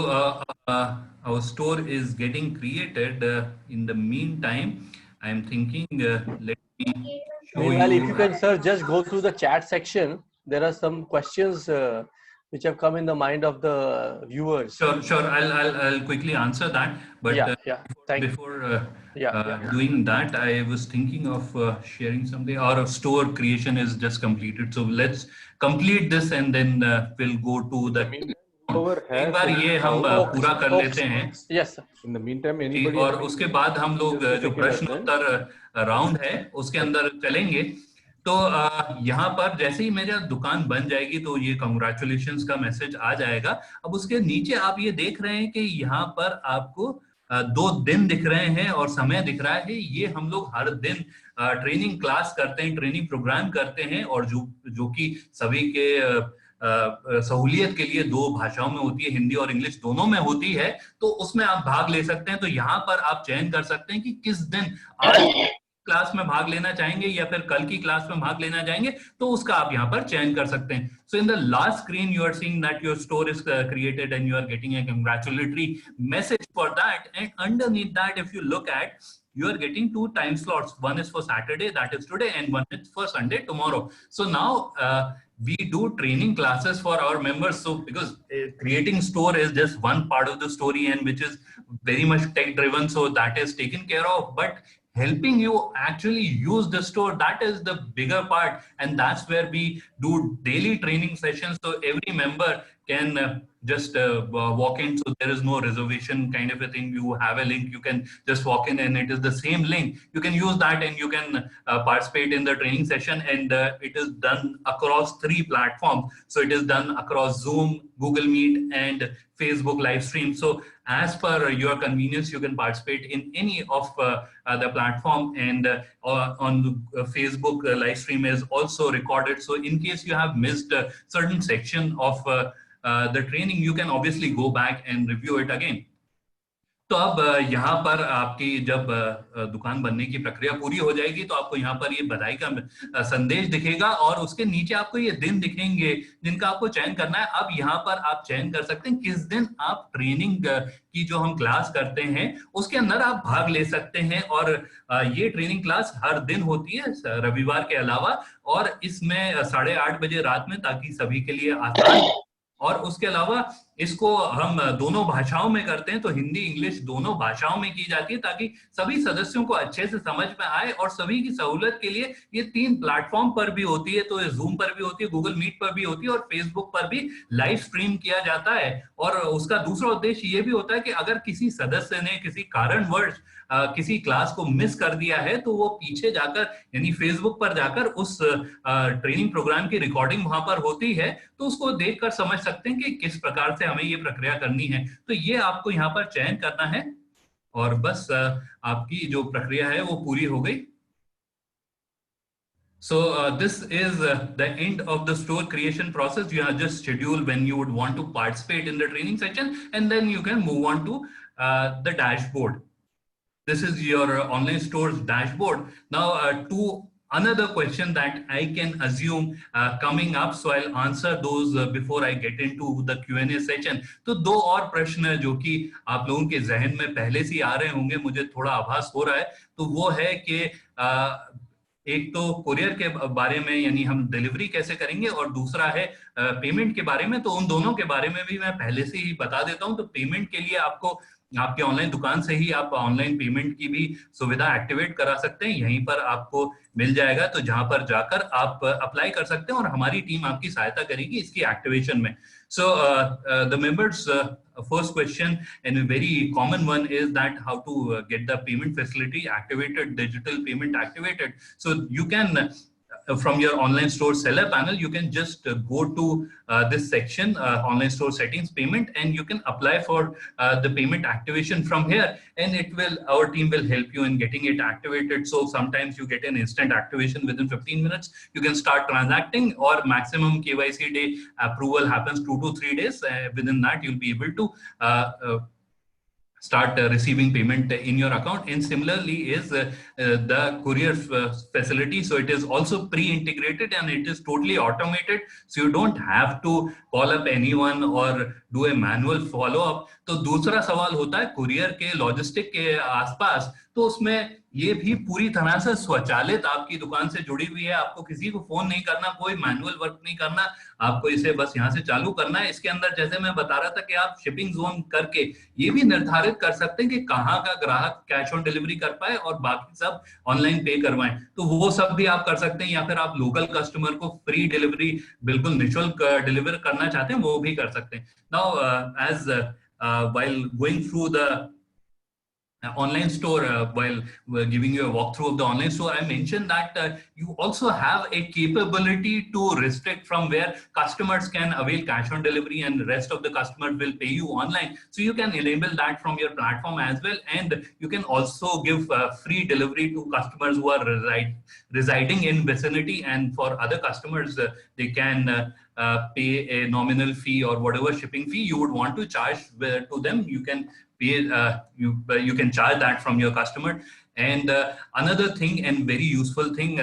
Speaker 9: our store is getting created. In the meantime, I am thinking, let me show
Speaker 1: Meanwhile,
Speaker 9: you.
Speaker 1: if you can, sir, just go through the chat section. There are some questions which have come in the mind of the viewers.
Speaker 9: Sure. I'll quickly answer that. But
Speaker 1: Thank
Speaker 9: before
Speaker 1: you.
Speaker 9: doing that, I was thinking of sharing something. Our store creation is just completed. So let's complete this and then we'll go to the. एक बार ये हम पूरा कर लेते हैं.
Speaker 1: Yes, sir.
Speaker 6: In the meantime, anybody.
Speaker 9: और उसके बाद हम लोग जो प्रश्न उत्तर राउंड है उसके अंदर चलेंगे. तो यहाँ पर जैसे ही मेरा दुकान बन जाएगी तो ये कंग्रेचुलेशंस का मैसेज आ जाएगा. अब उसके नीचे आप ये देख रहे हैं कि यहाँ पर आपको 2 दिन दिख रहे हैं और समय दिख रहा है. ये हम लोग हर दिन ट्रेनिंग क्लास करते हैं, ट्रेनिंग प्रोग्राम करते हैं, और जो कि सभी के सहूलियत के लिए 2 भाषाओं में होती है, हिंदी और इंग्लिश दोनों में होती है. तो उसमें आप भाग ले सकते हैं. तो यहाँ पर आप चयन कर सकते हैं कि किस दिन आज क्लास में भाग लेना चाहेंगे या फिर कल की क्लास में भाग लेना चाहेंगे, तो उसका आप यहाँ पर चयन कर सकते हैं. So in the last screen you are seeing that your store is created and you are getting a congratulatory message for that. And underneath that, if you look at, you are getting 2 time slots. One is for Saturday, that is today, and one is for Sunday, tomorrow. So now we do training classes for our members. So because creating store is just one part of the story and which is very much tech driven, so that is taken care of. But helping you actually use the store, that is the bigger part, and that's where we do daily training sessions. So every member can just walk in. So there is no reservation kind of a thing. You have a link, you can just walk in and it is the same link. You can use that and you can participate in the training session, and it is done across 3 platforms. So it is done across Zoom, Google Meet and Facebook live stream. So as per your convenience, you can participate in any of the platform, and on Facebook live stream is also recorded. So in case you have missed a certain section of the training, you can obviously go back and review it again. तो अब यहाँ पर आपकी जब दुकान बनने की प्रक्रिया पूरी हो जाएगी तो आपको यहाँ पर ये बधाई का संदेश दिखेगा और उसके नीचे आपको ये दिन दिखेंगे जिनका आपको चयन करना है. अब यहाँ पर आप चयन कर सकते हैं किस दिन आप ट्रेनिंग की जो हम क्लास करते हैं उसके अंदर आप भाग ले सकते हैं. और ये ट्रेनिंग क्लास हर दिन होती है रविवार के अलावा, और इसमें 8:30 बजे रात में, ताकि सभी के लिए आसान. और उसके अलावा इसको हम दोनों भाषाओं में करते हैं. तो हिंदी इंग्लिश दोनों भाषाओं में की जाती है ताकि सभी सदस्यों को अच्छे से समझ में आए. और सभी की सहूलत के लिए ये 3 प्लेटफॉर्म पर भी होती है. तो जूम पर भी होती है, गूगल मीट पर भी होती है और फेसबुक पर भी लाइव स्ट्रीम किया जाता है. और उसका दूसरा उद्देश्य ये भी होता है कि अगर किसी सदस्य ने किसी कारणवश किसी क्लास को मिस कर दिया है तो वो पीछे जाकर यानी फेसबुक पर जाकर उस ट्रेनिंग प्रोग्राम की रिकॉर्डिंग वहां पर होती है, तो उसको देखकर समझ सकते हैं कि किस प्रकार से हमें ये प्रक्रिया करनी है. तो ये आपको यहाँ पर चयन करना है और बस आपकी जो प्रक्रिया है वो पूरी हो गई. So this is the end of the store creation process. You have just scheduled when you would want to participate in the training session, and then you can move on to the dashboard. This is your online store's dashboard. Now to another question that I can assume coming up, so I'll answer those before I get into the Q&A session. तो 2 और प्रश्न जो कि आप लोगों के जहन में पहले से आ रहे होंगे, मुझे थोड़ा आभास हो रहा है. तो वो है कि एक तो कुरियर के बारे में, यानी हम डिलीवरी कैसे करेंगे, और दूसरा है पेमेंट के बारे में. तो उन दोनों के बारे में भी मैं पहले से ही बता देता हूं. तो पेमेंट के लिए आपको आपके ऑनलाइन दुकान से ही आप ऑनलाइन पेमेंट की भी सुविधा एक्टिवेट करा सकते हैं। यहीं पर आपको मिल जाएगा, तो जहां पर जाकर आप अप्लाई कर सकते हैं और हमारी टीम आपकी सहायता करेगी इसकी एक्टिवेशन में। So the members' first question, and a very common one, is that how to get the payment facility activated, digital payment activated. So you can from your online store seller panel, you can just go to this section, online store settings payment, and you can apply for the payment activation from here, and our team will help you in getting it activated. So sometimes you get an instant activation within 15 minutes. You can start transacting, or maximum KYC day approval happens 2 to 3 days. Within that, you'll be able to start receiving payment in your account. And similarly is the courier facility. So it is also pre-integrated and it is totally automated. So you don't have to call up anyone or do a manual follow-up. तो दूसरा सवाल होता है courier के logistic के आसपास, तो उसमें ये भी पूरी तरह से स्वचालित आपकी दुकान से जुड़ी हुई है। आपको किसी को फोन नहीं करना, कोई मैनुअल वर्क नहीं करना, आपको इसे बस यहाँ से चालू करना है। इसके अंदर जैसे मैं बता रहा था कि आप शिपिंग जोन करके ये भी निर्धारित कर सकते हैं कि कहाँ का ग्राहक कैश ऑन डिलीवरी कर पाए और बाकी सब ऑनलाइन पे करवाएं, तो वो सब भी आप कर सकते हैं। या फिर आप लोकल कस्टमर को फ्री डिलीवरी बिल्कुल निःशुल्क डिलीवर करना चाहते हैं, वो भी कर सकते हैं। Now as while going through the online store, while giving you a walkthrough of the online store, I mentioned that you also have a capability to restrict from where customers can avail cash on delivery and the rest of the customers will pay you online. So you can enable that from your platform as well, and you can also give free delivery to customers who are residing in vicinity, and for other customers they can pay a nominal fee or whatever shipping fee you would want to charge to them. You can pay, you can charge that from your customer. And another thing, and very useful thing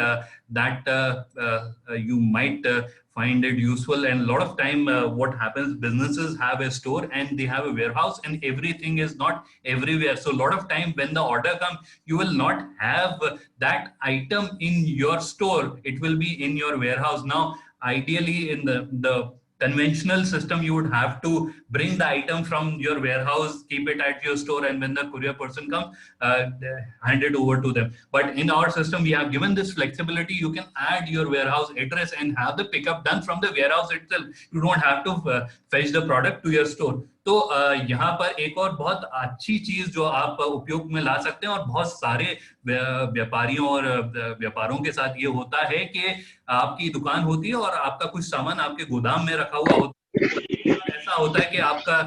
Speaker 9: that you might find it useful, and a lot of time what happens, businesses have a store and they have a warehouse and everything is not everywhere. So a lot of time when the order comes, you will not have that item in your store, it will be in your warehouse. Now ideally in the conventional system, you would have to bring the item from your warehouse, keep it at your store, and when the courier person comes, hand it over to them. But in our system, we have given this flexibility. You can add your warehouse address and have the pickup done from the warehouse itself. You don't have to fetch the product to your store. तो यहाँ पर एक और बहुत अच्छी चीज जो आप उपयोग में ला सकते हैं, और बहुत सारे व्यापारियों और व्यापारों के साथ ये होता है कि आपकी दुकान होती है और आपका कुछ सामान आपके गोदाम में रखा हुआ होता है। ऐसा होता है कि आपका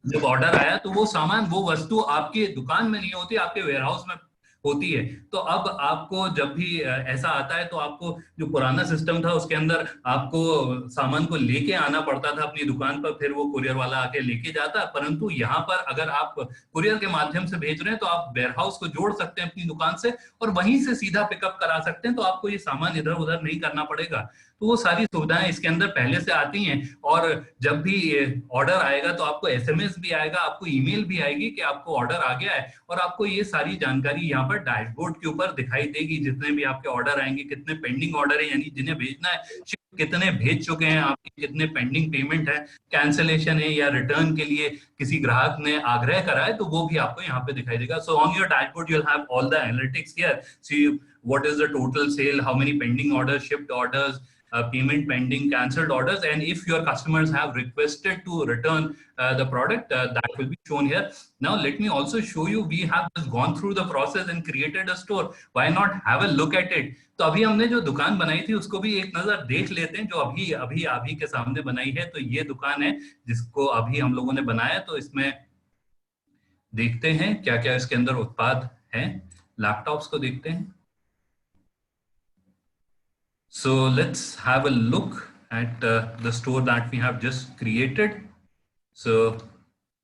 Speaker 9: जब ऑर्डर आया तो वो सामान, वो वस्तु आपकी दुकान में नहीं होती, आपके वेयरहाउस में होती है। तो अब आपको जब भी ऐसा आता है तो आपको जो पुराना सिस्टम था उसके अंदर आपको सामान को लेके आना पड़ता था अपनी दुकान पर, फिर वो कुरियर वाला आके लेके जाता। परंतु यहाँ पर अगर आप कुरियर के माध्यम से भेज रहे हैं तो आप वेयरहाउस को जोड़ सकते हैं अपनी दुकान से और वहीं से सीधा पिकअप करा सकते हैं, तो आपको ये सामान इधर उधर नहीं करना पड़ेगा। तो वो सारी सुविधाएं इसके अंदर पहले से आती हैं, और जब भी ऑर्डर आएगा तो आपको एसएमएस भी आएगा, आपको ईमेल भी आएगी कि आपको ऑर्डर आ गया है, और आपको ये सारी जानकारी यहाँ पर डैशबोर्ड के ऊपर दिखाई देगी। जितने भी आपके ऑर्डर आएंगे, कितने पेंडिंग ऑर्डर है, यानी जिन्हें भेजना है, कितने भेज चुके हैं, आपके कितने पेंडिंग पेमेंट है, कैंसिलेशन है या रिटर्न के लिए किसी ग्राहक ने आग्रह करा है, तो वो भी आपको यहाँ पे दिखाई देगा। So on your dashboard you will have all the analytics here. See what is the total sale, how many pending orders, shipped orders, payment pending, cancelled orders, and if your customers have requested to return the product, that will be shown here. Now let me also show you, we have just gone through the process and created a store. Why not have a look at it? तो अभी हमने जो दुकान बनाई थी उसको भी एक नजर देख लेते हैं, जो अभी के सामने बनाई है। तो ये दुकान है जिसको अभी हम लोगों ने बनाया, तो इसमें देखते हैं क्या क्या इसके अंदर उत्पाद है। लैपटॉप्स को देखते हैं। So let's have a look at the store that we have just created. So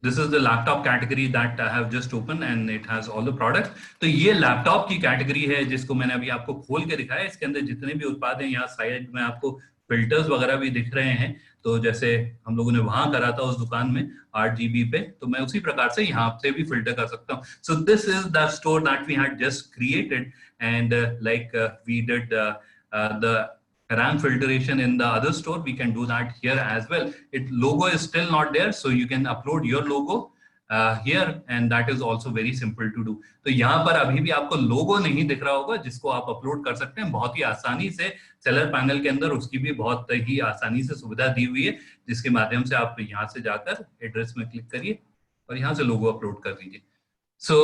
Speaker 9: this is the laptop category that I have just opened and it has all the products. तो ये laptop की category है जिसको मैंने अभी आपको खोल के दिखाया। इसके अंदर जितने भी उत्पाद हैं, यहाँ साइड में आपको फिल्टर्स वगैरह भी दिख रहे हैं। तो जैसे हम लोगों ने वहां करा था उस दुकान में 8 GB पे, तो मैं उसी प्रकार से यहाँ से भी फिल्टर कर सकता हूँ। So this is the store that we had just created, and like we did the RAM filtration in the other store, we can do that here as well. Logo is still not there, so you can upload your logo here, and that is also very simple to do. तो यहाँ पर अभी भी आपको लोगो नहीं दिख रहा होगा जिसको आप अपलोड कर सकते हैं बहुत ही आसानी से. सेलर पैनल के अंदर उसकी भी बहुत ही आसानी से सुविधा दी हुई है, जिसके माध्यम से आप यहाँ से जाकर एड्रेस में क्लिक करिए और यहाँ से लोगो अपलोड कर दीजिए. So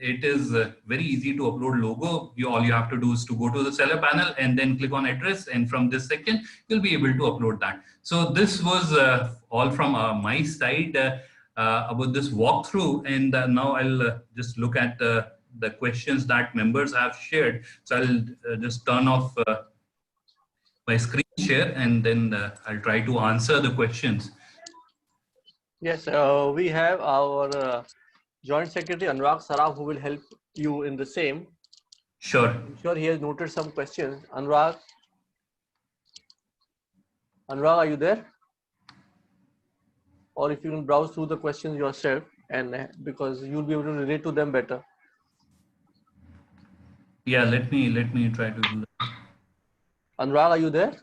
Speaker 9: it is very easy to upload logo. All you have to do is to go to the seller panel and then click on address, and from this second you'll be able to upload that. So this was all from my side about this walkthrough, and now I'll just look at the questions that members have shared. So I'll just turn off my screen share, and then I'll try to answer the questions.
Speaker 1: Yes, we have our Joint Secretary Anurag Saraf, who will help you in the same.
Speaker 9: Sure.
Speaker 1: I'm sure he has noted some questions. Anurag, are you there? Or if you can browse through the questions yourself, and because you'll be able to relate to them better.
Speaker 9: Yeah, let me try to do that.
Speaker 1: Anurag, are you there?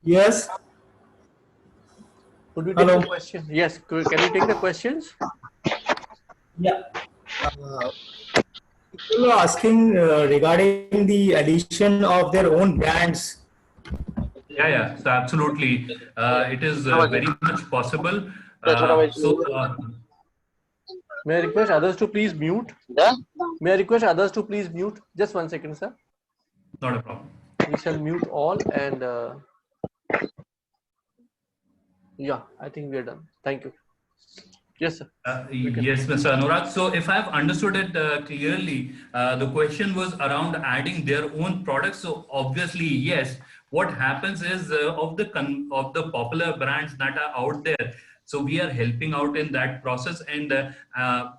Speaker 10: Yes.
Speaker 1: Could we take the question? Yes. Can you take the questions?
Speaker 10: Yeah. People are asking regarding the addition of their own brands.
Speaker 9: Yeah. So absolutely, it is very much possible.
Speaker 1: May I request others to please mute? May I request others to please mute? Just 1 second, sir.
Speaker 9: Not a problem.
Speaker 1: We shall mute all, and yeah, I think we are done. Thank you. Yes, sir.
Speaker 9: Yes, Mr. Anurag. So if I've understood it clearly, the question was around adding their own products. So obviously, yes. What happens is of the popular brands that are out there. So we are helping out in that process, and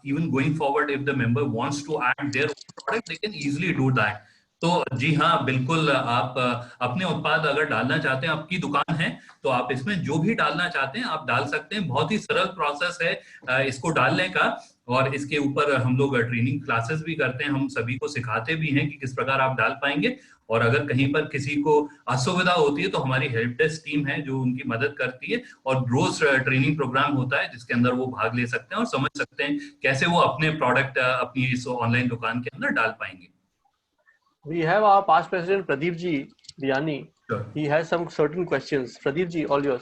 Speaker 9: even going forward, if the member wants to add their own product, they can easily do that. तो जी हाँ, बिल्कुल. आप अपने उत्पाद अगर डालना चाहते हैं, आपकी दुकान है, तो आप इसमें जो भी डालना चाहते हैं आप डाल सकते हैं. बहुत ही सरल प्रोसेस है इसको डालने का, और इसके ऊपर हम लोग ट्रेनिंग क्लासेस भी करते हैं. हम सभी को सिखाते भी हैं कि किस प्रकार आप डाल पाएंगे, और अगर कहीं पर किसी को असुविधा होती है तो हमारी हेल्प डेस्क टीम है जो उनकी मदद करती है, और रोज ट्रेनिंग प्रोग्राम होता है जिसके अंदर वो भाग ले सकते हैं और समझ सकते हैं कैसे वो अपने प्रोडक्ट अपनी इस ऑनलाइन दुकान के अंदर डाल पाएंगे.
Speaker 1: We have our past president Pradeep ji Diyani.
Speaker 9: Sure.
Speaker 1: He has some certain questions. Pradeep ji, all yours.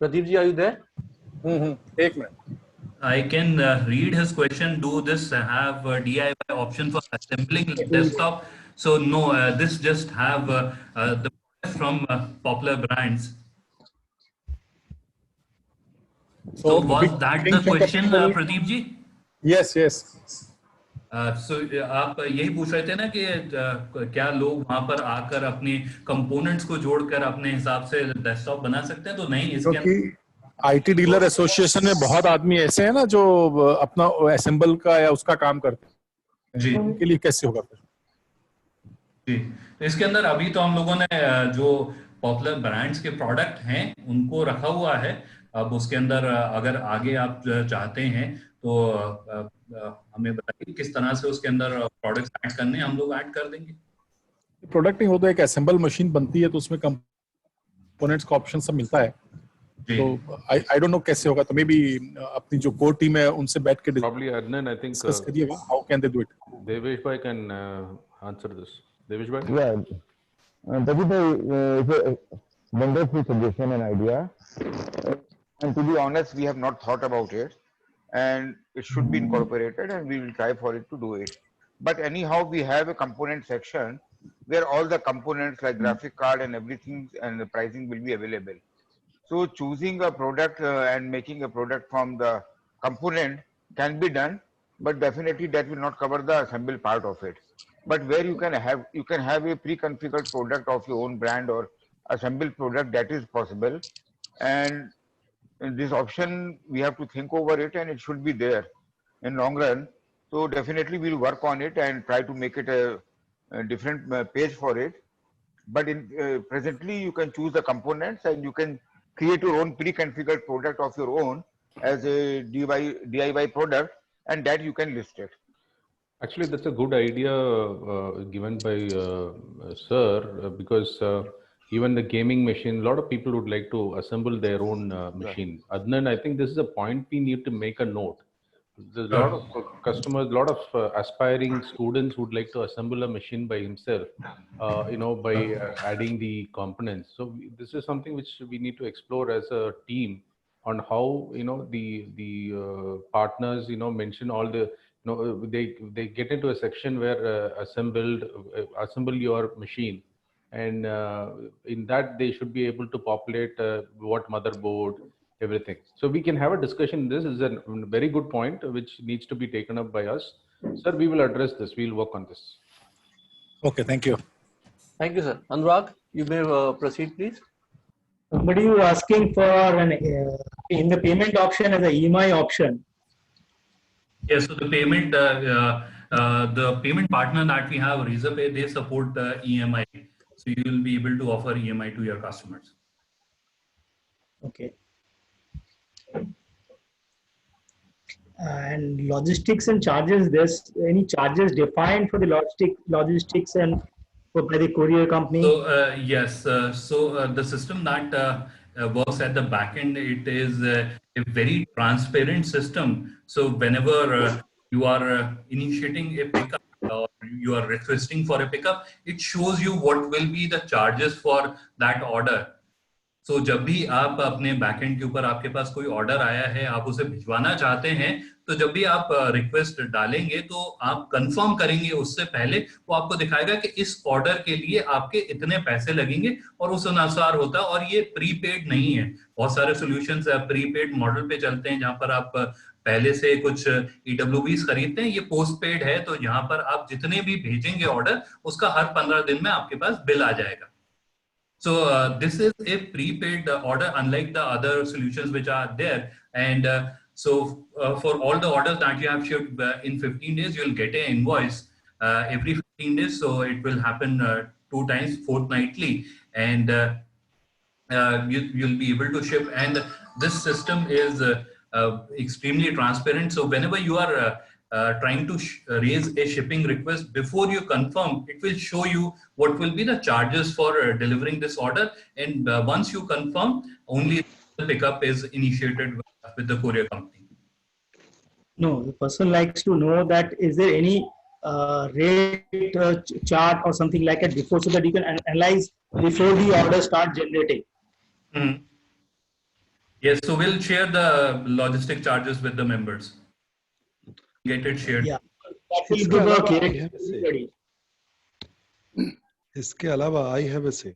Speaker 1: Pradeep ji, are you there?
Speaker 10: Take minute.
Speaker 9: I can read his question. Do this have a DIY option for assembling desktop? So no, this just have the products from popular brands. So was that the question, Pradeep ji?
Speaker 10: Yes.
Speaker 9: So आप यही पूछ रहे थे ना कि क्या लोग वहां पर आकर अपने कंपोनेंट्स को जोड़कर अपने हिसाब से डेस्कटॉप बना सकते हैं? तो नहीं, इसके
Speaker 11: क्योंकि आईटी डीलर एसोसिएशन में बहुत आदमी ऐसे हैं ना जो अपना असेंबल का या उसका काम करते हैं
Speaker 9: जी,
Speaker 11: उनके लिए कैसे होगा फिर?
Speaker 9: जी, तो इसके अंदर अभी तो हम लोगों ने जो पॉपुलर ब्रांड्स के प्रोडक्ट हैं उनको रखा हुआ है. अब उसके अंदर अगर आगे आप चाहते हैं तो हमें बताइए किस तरह से उसके अंदर प्रोडक्ट्स ऐड करने हैं, हम लोग ऐड कर देंगे.
Speaker 11: प्रोडक्ट नहीं हो तो एक असेंबल मशीन बनती है तो उसमें कंपोनेंट्स का ऑप्शन सब मिलता है. तो आई डोंट नो कैसे होगा, तो मे बी अपनी जो कोर टीम है उनसे बैठ के
Speaker 6: Probably Adnan, I think
Speaker 11: discuss करिएगा how can they do it.
Speaker 6: Devesh bhai can answer this. Devesh bhai?
Speaker 5: Yeah, Pradeep bhai, it's a wonderful suggestion and idea. And to be honest, we have not thought about it, and it should be incorporated, and we will try for it to do it. But anyhow, we have a component section where all the components like graphic card and everything and the pricing will be available. So choosing a product and making a product from the component can be done, but definitely that will not cover the assemble part of it. But where you can have a pre-configured product of your own brand or assembled product, that is possible. And in this option, we have to think over it, and it should be there in long run. So definitely we'll work on it and try to make it a different page for it. But in presently, you can choose the components and you can create your own pre-configured product of your own as a DIY product, and that you can list it.
Speaker 6: Actually, that's a good idea given by Sir, because even the gaming machine, a lot of people would like to assemble their own machine. Adnan, I think this is a point we need to make a note. There's a lot of customers, a lot of aspiring students would like to assemble a machine by himself, by adding the components. So this is something which we need to explore as a team on how, the partners, mention all the, they get into a section where assemble your machine. And in that, they should be able to populate what motherboard, everything. So we can have a discussion. This is a very good point which needs to be taken up by us. Sir, we will address this. We'll work on this.
Speaker 11: Okay, thank you.
Speaker 1: Thank you, sir. Anurag, you may proceed, please.
Speaker 10: Somebody was asking for in the payment option as a EMI option.
Speaker 9: Yes, so the payment partner that we have, Razorpay, they support EMI. So you will be able to offer EMI to your customers.
Speaker 10: Okay. And logistics and charges, there's any charges defined for the logistics and by the courier company?
Speaker 9: So yes, so the system that works at the back end, it is a very transparent system. So whenever you are initiating a pickup or you are requesting for a pickup, it shows you what will be the charges for that order. So जब भी आप अपने backend के ऊपर आपके पास कोई order आया है, आप उसे भिजवाना चाहते हैं, तो जब भी आप रिक्वेस्ट डालेंगे तो आप कंफर्म करेंगे उससे पहले, वो आपको दिखाएगा कि इस ऑर्डर के लिए आपके इतने पैसे लगेंगे और उस अनुसार होता है। और ये प्रीपेड नहीं है। बहुत सारे सॉल्यूशंस प्रीपेड मॉडल पे चलते हैं जहां पर आप पहले से कुछ EWBs खरीदते हैं। ये पोस्ट पेड है, तो यहाँ पर आप जितने भी भेजेंगे ऑर्डर, उसका हर 15 दिन में आपके पास बिल आ जाएगा। So this is a prepaid order, unlike the other solutions which are there. And so for all the orders that you have shipped in 15 days, you'll get an invoice every 15 days. So it will happen 2 times fortnightly, and you'll be able to ship. And this system is extremely transparent. So whenever you are trying to raise a shipping request, before you confirm, it will show you what will be the charges for delivering this order. And once you confirm, only the pickup is initiated with the courier company.
Speaker 10: No, the person likes to know that is there any rate chart or something like that before, so that you can analyze before the order start generating.
Speaker 9: Mm-hmm. Yes, so we'll share the logistic charges with the members. Get it shared.
Speaker 10: Yeah, that will give a clarity.
Speaker 12: इसके अलावा I have a say.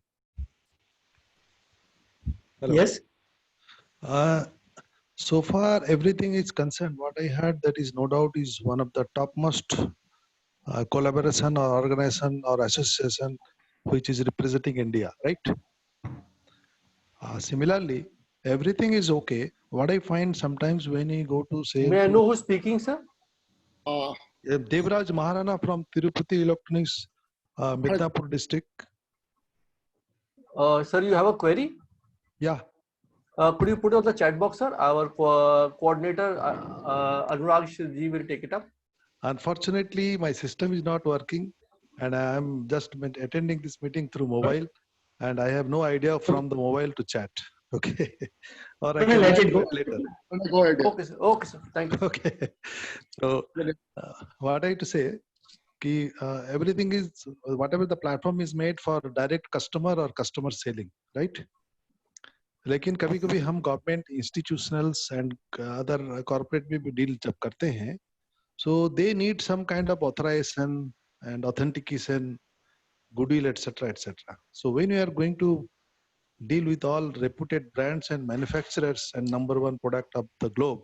Speaker 12: Hello.
Speaker 10: Yes.
Speaker 12: So far everything is concerned. What I heard, that is no doubt is one of the topmost collaboration or organization or association which is representing India, right? Similarly, everything is okay. What I find sometimes when you go to say,
Speaker 1: may I know who's speaking, sir?
Speaker 12: Devraj Maharana from Tirupati Electronics, Midnapur district.
Speaker 1: Sir, you have a query?
Speaker 12: Yeah.
Speaker 1: Could you put on the chat box, sir? Our coordinator, Anurag ji, will take it up.
Speaker 12: Unfortunately, my system is not working, and I am just attending this meeting through mobile, and I have no idea from the mobile to chat. Okay. Or I can let it go later.
Speaker 3: Go ahead.
Speaker 1: Okay, sir. Okay, sir. Thank you.
Speaker 12: Okay. So, what I to say, ki, everything is, whatever the platform is made for direct customer or customer selling, right? लेकिन कभी-कभी हम government institutionals and other corporate में भी deal जब करते हैं, so they need some kind of authorization and authentication, goodwill, etc., etc. So when you are going to deal with all reputed brands and manufacturers and #1 product of the globe,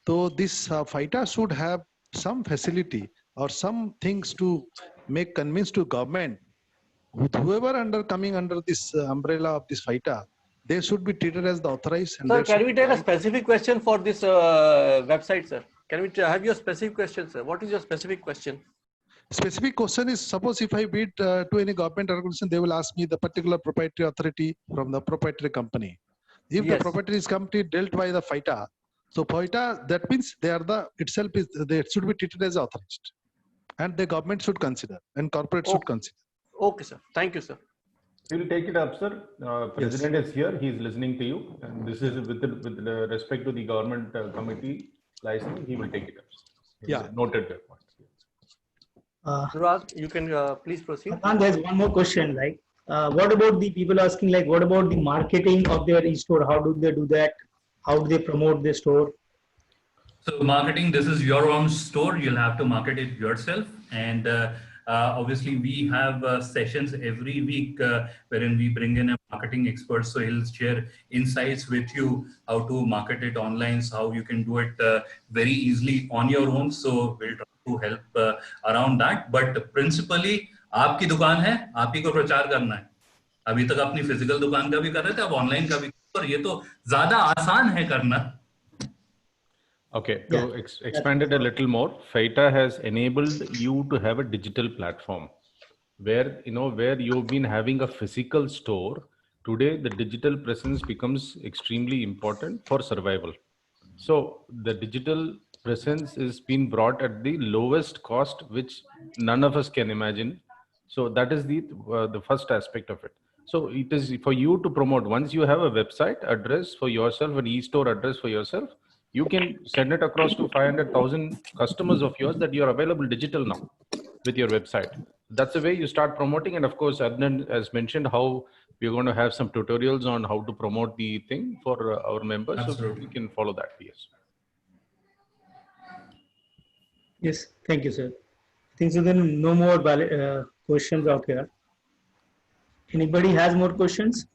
Speaker 12: so this FITA should have some facility or some things to make convince to government, whoever coming under this umbrella of this FITA, they should be treated as the authorized. And
Speaker 1: sir, can we take a specific question for this website, sir? Can we have your specific question, sir? What is your specific question?
Speaker 12: Specific question is, suppose if I bid to any government organization, they will ask me the particular proprietary authority from the proprietary company. If the proprietary company dealt by the FITA, so FITA, that means they are the itself is they should be treated as authorized, and the government should consider and corporate should consider.
Speaker 1: Okay, sir. Thank you, sir.
Speaker 6: We'll take it up, sir. President is here. He is listening to you. And this is with respect to the government committee license. He will take it up.
Speaker 12: Yeah.
Speaker 6: Noted that point.
Speaker 1: Anurag, you can please proceed.
Speaker 10: And there's one more question. Like, what about the people asking? Like, what about the marketing of their e-store? How do they do that? How do they promote their store?
Speaker 9: So marketing, this is your own store. You'll have to market it yourself. And obviously we have sessions every week wherein we bring in a marketing expert. So he'll share insights with you, how to market it online, so how you can do it very easily on your own. So we'll try to help around that. But principally, आपकी दुकान है, आप ही को प्रचार करना है. अभी तक अपनी फिजिकल दुकान का भी कर रहे थे, अब ऑनलाइन का भी, और ये तो ज्यादा आसान है करना.
Speaker 6: Okay, to expand it a little more, FITA has enabled you to have a digital platform where, where you've been having a physical store. Today, the digital presence becomes extremely important for survival. So the digital presence is being brought at the lowest cost, which none of us can imagine. So that is the first aspect of it. So it is for you to promote. Once you have a website address for yourself, an e-store address for yourself, you can send it across to 500,000 customers of yours that you're available digital now with your website. That's the way you start promoting. And of course, Adnan has mentioned how we're going to have some tutorials on how to promote the thing for our members.
Speaker 9: Absolutely.
Speaker 6: So we can follow that. Yes.
Speaker 10: Yes, thank you, sir. I think so. Then no more questions out here. Anybody has more questions?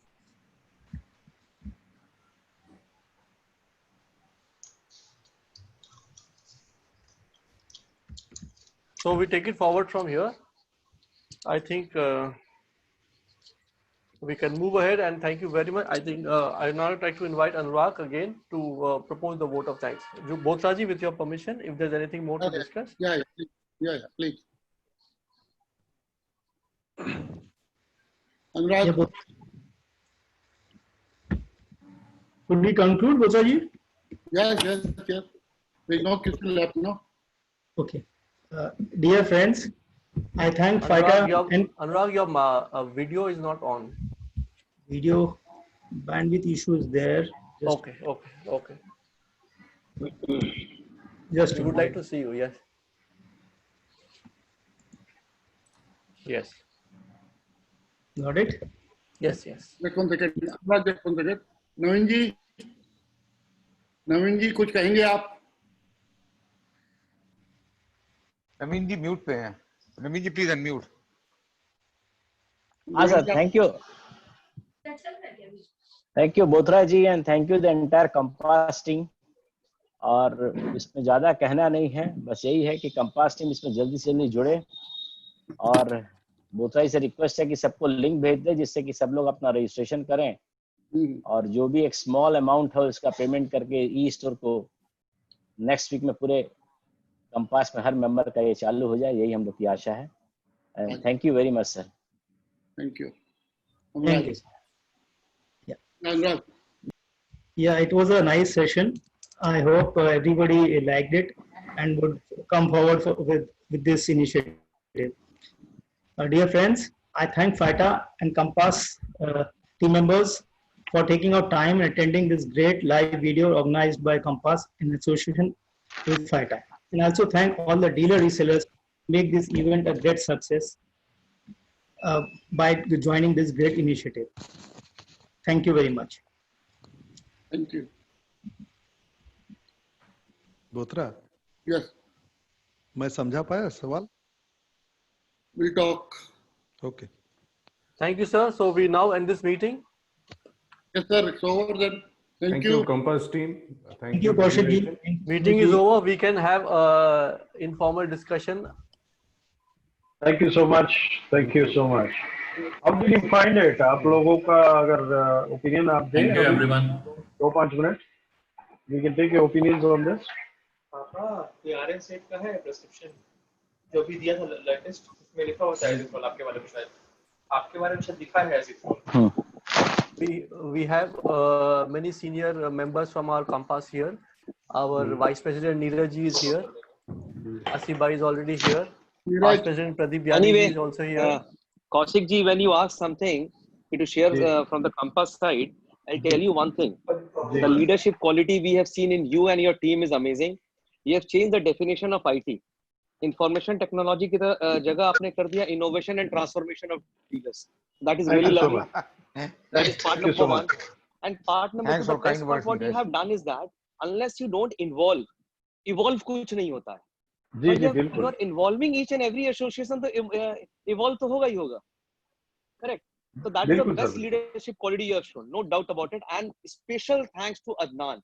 Speaker 1: So we take it forward from here. I think we can move ahead, and thank you very much. I think I now like to invite Anurag again to propose the vote of thanks. Bothraji, with your permission, if there's anything more to discuss.
Speaker 3: Yeah, please. Anurag.
Speaker 10: Could we conclude, Bothraji?
Speaker 3: Yes. There's no question left, no?
Speaker 10: Okay. Dear friends, I thank FITA and
Speaker 1: Anurag, your video is not on.
Speaker 10: Video bandwidth issue is there.
Speaker 1: Okay.
Speaker 10: Just
Speaker 1: we would like to see you. Yes.
Speaker 10: Got it?
Speaker 1: Yes.
Speaker 3: Just one second. नवीन जी कुछ कहेंगे आप?
Speaker 5: नवीन जी mute पे हैं. Naveen ji please unmute.
Speaker 13: हाँ sir, thank you Bothra ji and thank you the entire Compass team. और इसमें ज्यादा कहना नहीं है, बस यही है कि कंपास टीम इसमें जल्दी से जल्दी जुड़े. और बोथरा जी से रिक्वेस्ट है कि सबको लिंक भेज दे जिससे कि सब लोग अपना रजिस्ट्रेशन करें और जो भी एक स्मॉल अमाउंट है उसका पेमेंट करके ई स्टोर को नेक्स्ट वीक में पूरे कंपास में हर मेंबर का ये चालू हो जाए, यही हम लोग की आशा है. Thank you very much sir.
Speaker 3: Thank you.
Speaker 10: Yeah, it was a nice session. I hope everybody liked it and would come forward with this initiative. Dear friends, I thank FITA and Compass team members for taking out time and attending this great live video organized by Compass in association with FITA. And also thank all the dealer resellers who make this event a great success by joining this great initiative. Thank you very much.
Speaker 3: Thank you.
Speaker 12: Bothra.
Speaker 3: Yes.
Speaker 12: मैं समझा पाया सवाल?
Speaker 3: We'll talk.
Speaker 12: Okay.
Speaker 1: Thank you, sir. So we now end this meeting.
Speaker 3: Yes, sir. It's over then. Thank you.
Speaker 6: Compass team.
Speaker 10: Thank you, Kaushik.
Speaker 1: Meeting is over. We can have a informal discussion.
Speaker 4: Thank you so much. How did you find it? आप लोगों का अगर opinion आप दें.
Speaker 9: Thank you everyone.
Speaker 4: 2-5 minutes. We can take your opinions on this.
Speaker 14: RN set का है prescription जो भी दिया था लेटेस्ट, उसमें लिखा होता है एजिथ्रोल. आपके बारे में शायद लिखा है एजिथ्रोल.
Speaker 1: We have many senior members from our Compass here. Our Vice President Neeraj ji is here. Asibai is already here. Vice President Pradeep Yadav is also here.
Speaker 15: Kaushik ji, when you ask something, to share from the Compass side. I'll tell you one thing. The leadership quality we have seen in you and your team is amazing. You have changed the definition of IT. Information technology की जगह आपने कर दिया innovation and transformation of dealers. That is really lovely. That is part number one. And part number two, the best part what you have done is that unless you don't evolve कुछ नहीं होता है.
Speaker 4: जी जी बिल्कुल.
Speaker 15: You are involving each and every association तो evolve तो होगा ही होगा. Correct. So that is the best leadership quality you have shown, no doubt about it. And special thanks to Adnan.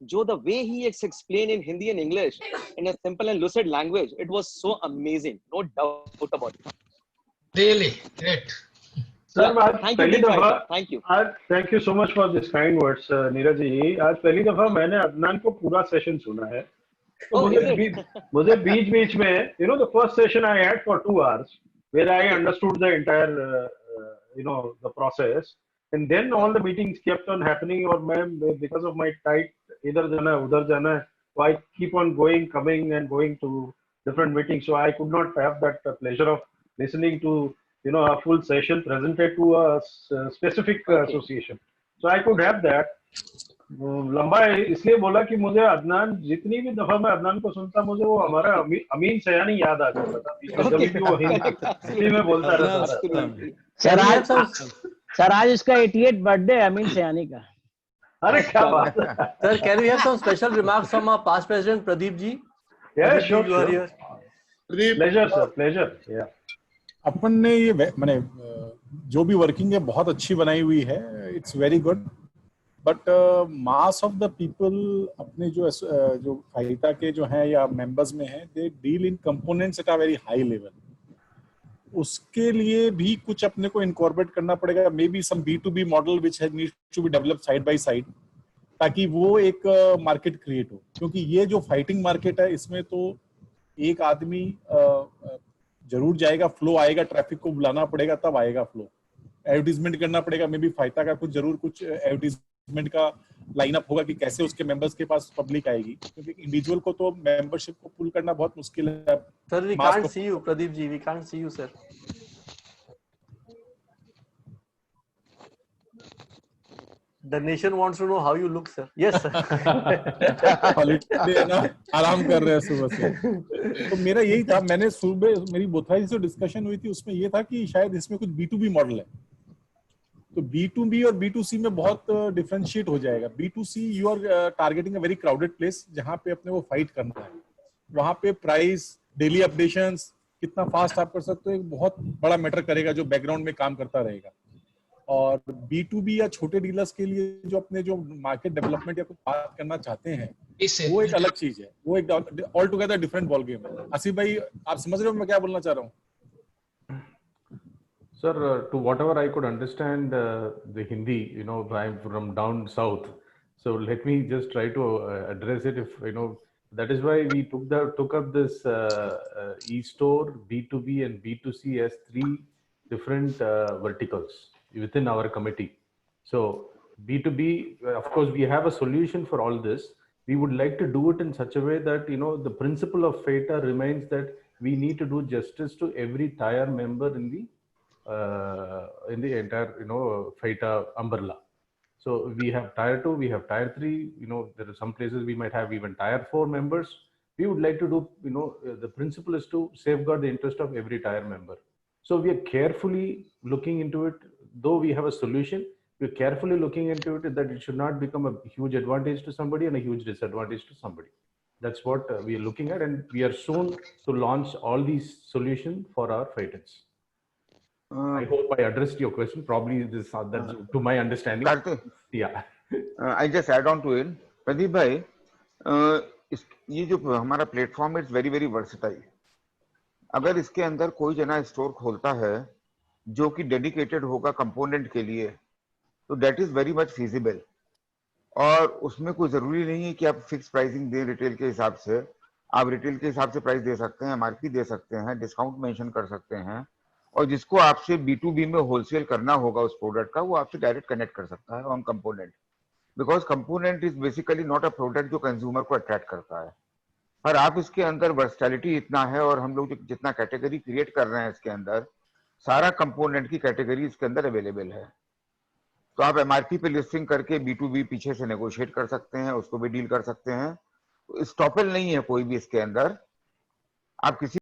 Speaker 15: Jo, the way he explained in Hindi and English in a simple and lucid language, it was so amazing, no doubt about it.
Speaker 7: Really great.
Speaker 4: Sir,
Speaker 15: thank you, thank you.
Speaker 4: Thank you so much for this kind words, Neeraj ji. आज पहली दफा मैंने अदनान को पूरा session सुना है. तो मुझे बीच में, you know, the first session I had for 2 hours, where I understood the entire, the process. And then all the meetings kept on happening, or because of my tight, idhar jana, udhar jana, so I keep on coming and going to different meetings. So I could not have that pleasure of listening to, a full session presented to a specific association. So I could have that. लंबा इसलिए बोला कि मुझे अदनान, जितनी भी दफा मैं अदनान को सुनता, मुझे वो हमारा अमीन सयानी याद आ जाता था. जब भी वो हिंदी में बोलता रहता था.
Speaker 13: सर आज इसका 88th बर्थडे अमीन सयानी का.
Speaker 4: अरे क्या बात है.
Speaker 1: Sir, can we have some special remarks from our past president Pradeep ji?
Speaker 4: Yeah, sure. Pleasure, sir. Pleasure. Yeah.
Speaker 11: अपन ने ये माने जो भी वर्किंग है बहुत अच्छी बनाई हुई है. It's very good. But mass of the people अपने जो फाइटा के जो हैं या मेंबर्स में हैं, they deal in components at a very high level. उसके लिए भी कुछ अपने को इनकॉर्पोरेट करना पड़ेगा. Maybe some B2B model which needs to be developed side by side, ताकि वो एक मार्केट क्रिएट हो. क्योंकि ये जो फाइटिंग मार्केट है, इसमें तो एक आदमी जरूर जाएगा, फ्लो आएगा, ट्रैफिक को बुलाना पड़ेगा, तब आएगा फ्लो. एडवर्टीजमेंट करना पड़ेगा. मे बी फाइटा का कुछ एडवर्टीजमेंट का लाइनअप होगा कि कैसे उसके मेंबर्स के पास पब्लिक आएगी, क्योंकि इंडिविजुअल को तो मेंबरशिप को पुल करना बहुत मुश्किल है.
Speaker 1: Sir, we can't see you, Pradeep ji. We can't see you, sir. The nation wants to know how you look, sir. Yes, sir.
Speaker 11: Holiday ना, आराम कर रहे हैं सुबह से. तो मेरा यही था, मैंने सुबह मेरी बोथरा से डिस्कशन हुई थी, उसमें ये था कि शायद इसमें कुछ B2B मॉडल है. तो B2B और B2C में बहुत डिफरेंशिएट हो जाएगा. B2C you are targeting a very crowded place, जहाँ पे अपने वो फाइट करना है. वहाँ पे प्राइस, डेली अपडेशंस कितना फास्ट आप कर सकते हो, एक बहुत बड़ा मैटर करेगा जो बैकग्राउंड में काम करता रहेगा. और B2B या छोटे डीलर्स के लिए जो अपने जो मार्केट डेवलपमेंट या कुछ बात करना चाहते हैं, वो एक अलग चीज है. वो एक all together different ball game है. आसिफ भाई, आप समझ रहे हो मैं क्या बोलना चाह रहा हूँ?
Speaker 6: Sir, to whatever I could understand the Hindi, I'm from down south, so let me just try to address it. If that is why we took up this e-store, B2B, and B2C as 3 different verticals within our committee. So B2B, of course, we have a solution for all this. We would like to do it in such a way that the principle of FATA remains that we need to do justice to every tier member in the entire FATA umbrella. So we have tier 2, we have tier 3. There are some places we might have even tier 4 members. We would like to do, the principle is to safeguard the interest of every tier member. So we are carefully looking into it. Though we have a solution, we are carefully looking into it, that it should not become a huge advantage to somebody and a huge disadvantage to somebody. That's what we are looking at, and we are soon to launch all these solutions for our fighters. I hope I addressed your question. Probably this that's to my understanding. Yeah.
Speaker 5: I just add on to it. Pradeep bhai, ये जो हमारा platform is very very versatile. अगर इसके अंदर कोई जना store खोलता है जो कि डेडिकेटेड होगा कंपोनेंट के लिए, तो that is very much feasible. और उसमें कोई जरूरी नहीं है कि आप फिक्स प्राइसिंग दें रिटेल के हिसाब से. आप रिटेल के हिसाब से प्राइस दे सकते हैं, एमआरपी दे सकते हैं, डिस्काउंट मेंशन कर सकते हैं. और जिसको आपसे B2B में होलसेल करना होगा उस प्रोडक्ट का, वो आपसे डायरेक्ट कनेक्ट कर सकता है on component. Because component is basically not a product जो कंज्यूमर को अट्रैक्ट करता है. पर आप इसके अंदर वर्सटैलिटी इतना है, और हम लोग जितना कैटेगरी क्रिएट कर रहे हैं इसके अंदर, सारा कंपोनेंट की कैटेगरी इसके अंदर अवेलेबल है. तो आप MRP पे लिस्टिंग करके B2B पीछे से नेगोशिएट कर सकते हैं, उसको भी डील कर सकते हैं। स्टॉपेज नहीं है कोई भी इसके अंदर। आप किसी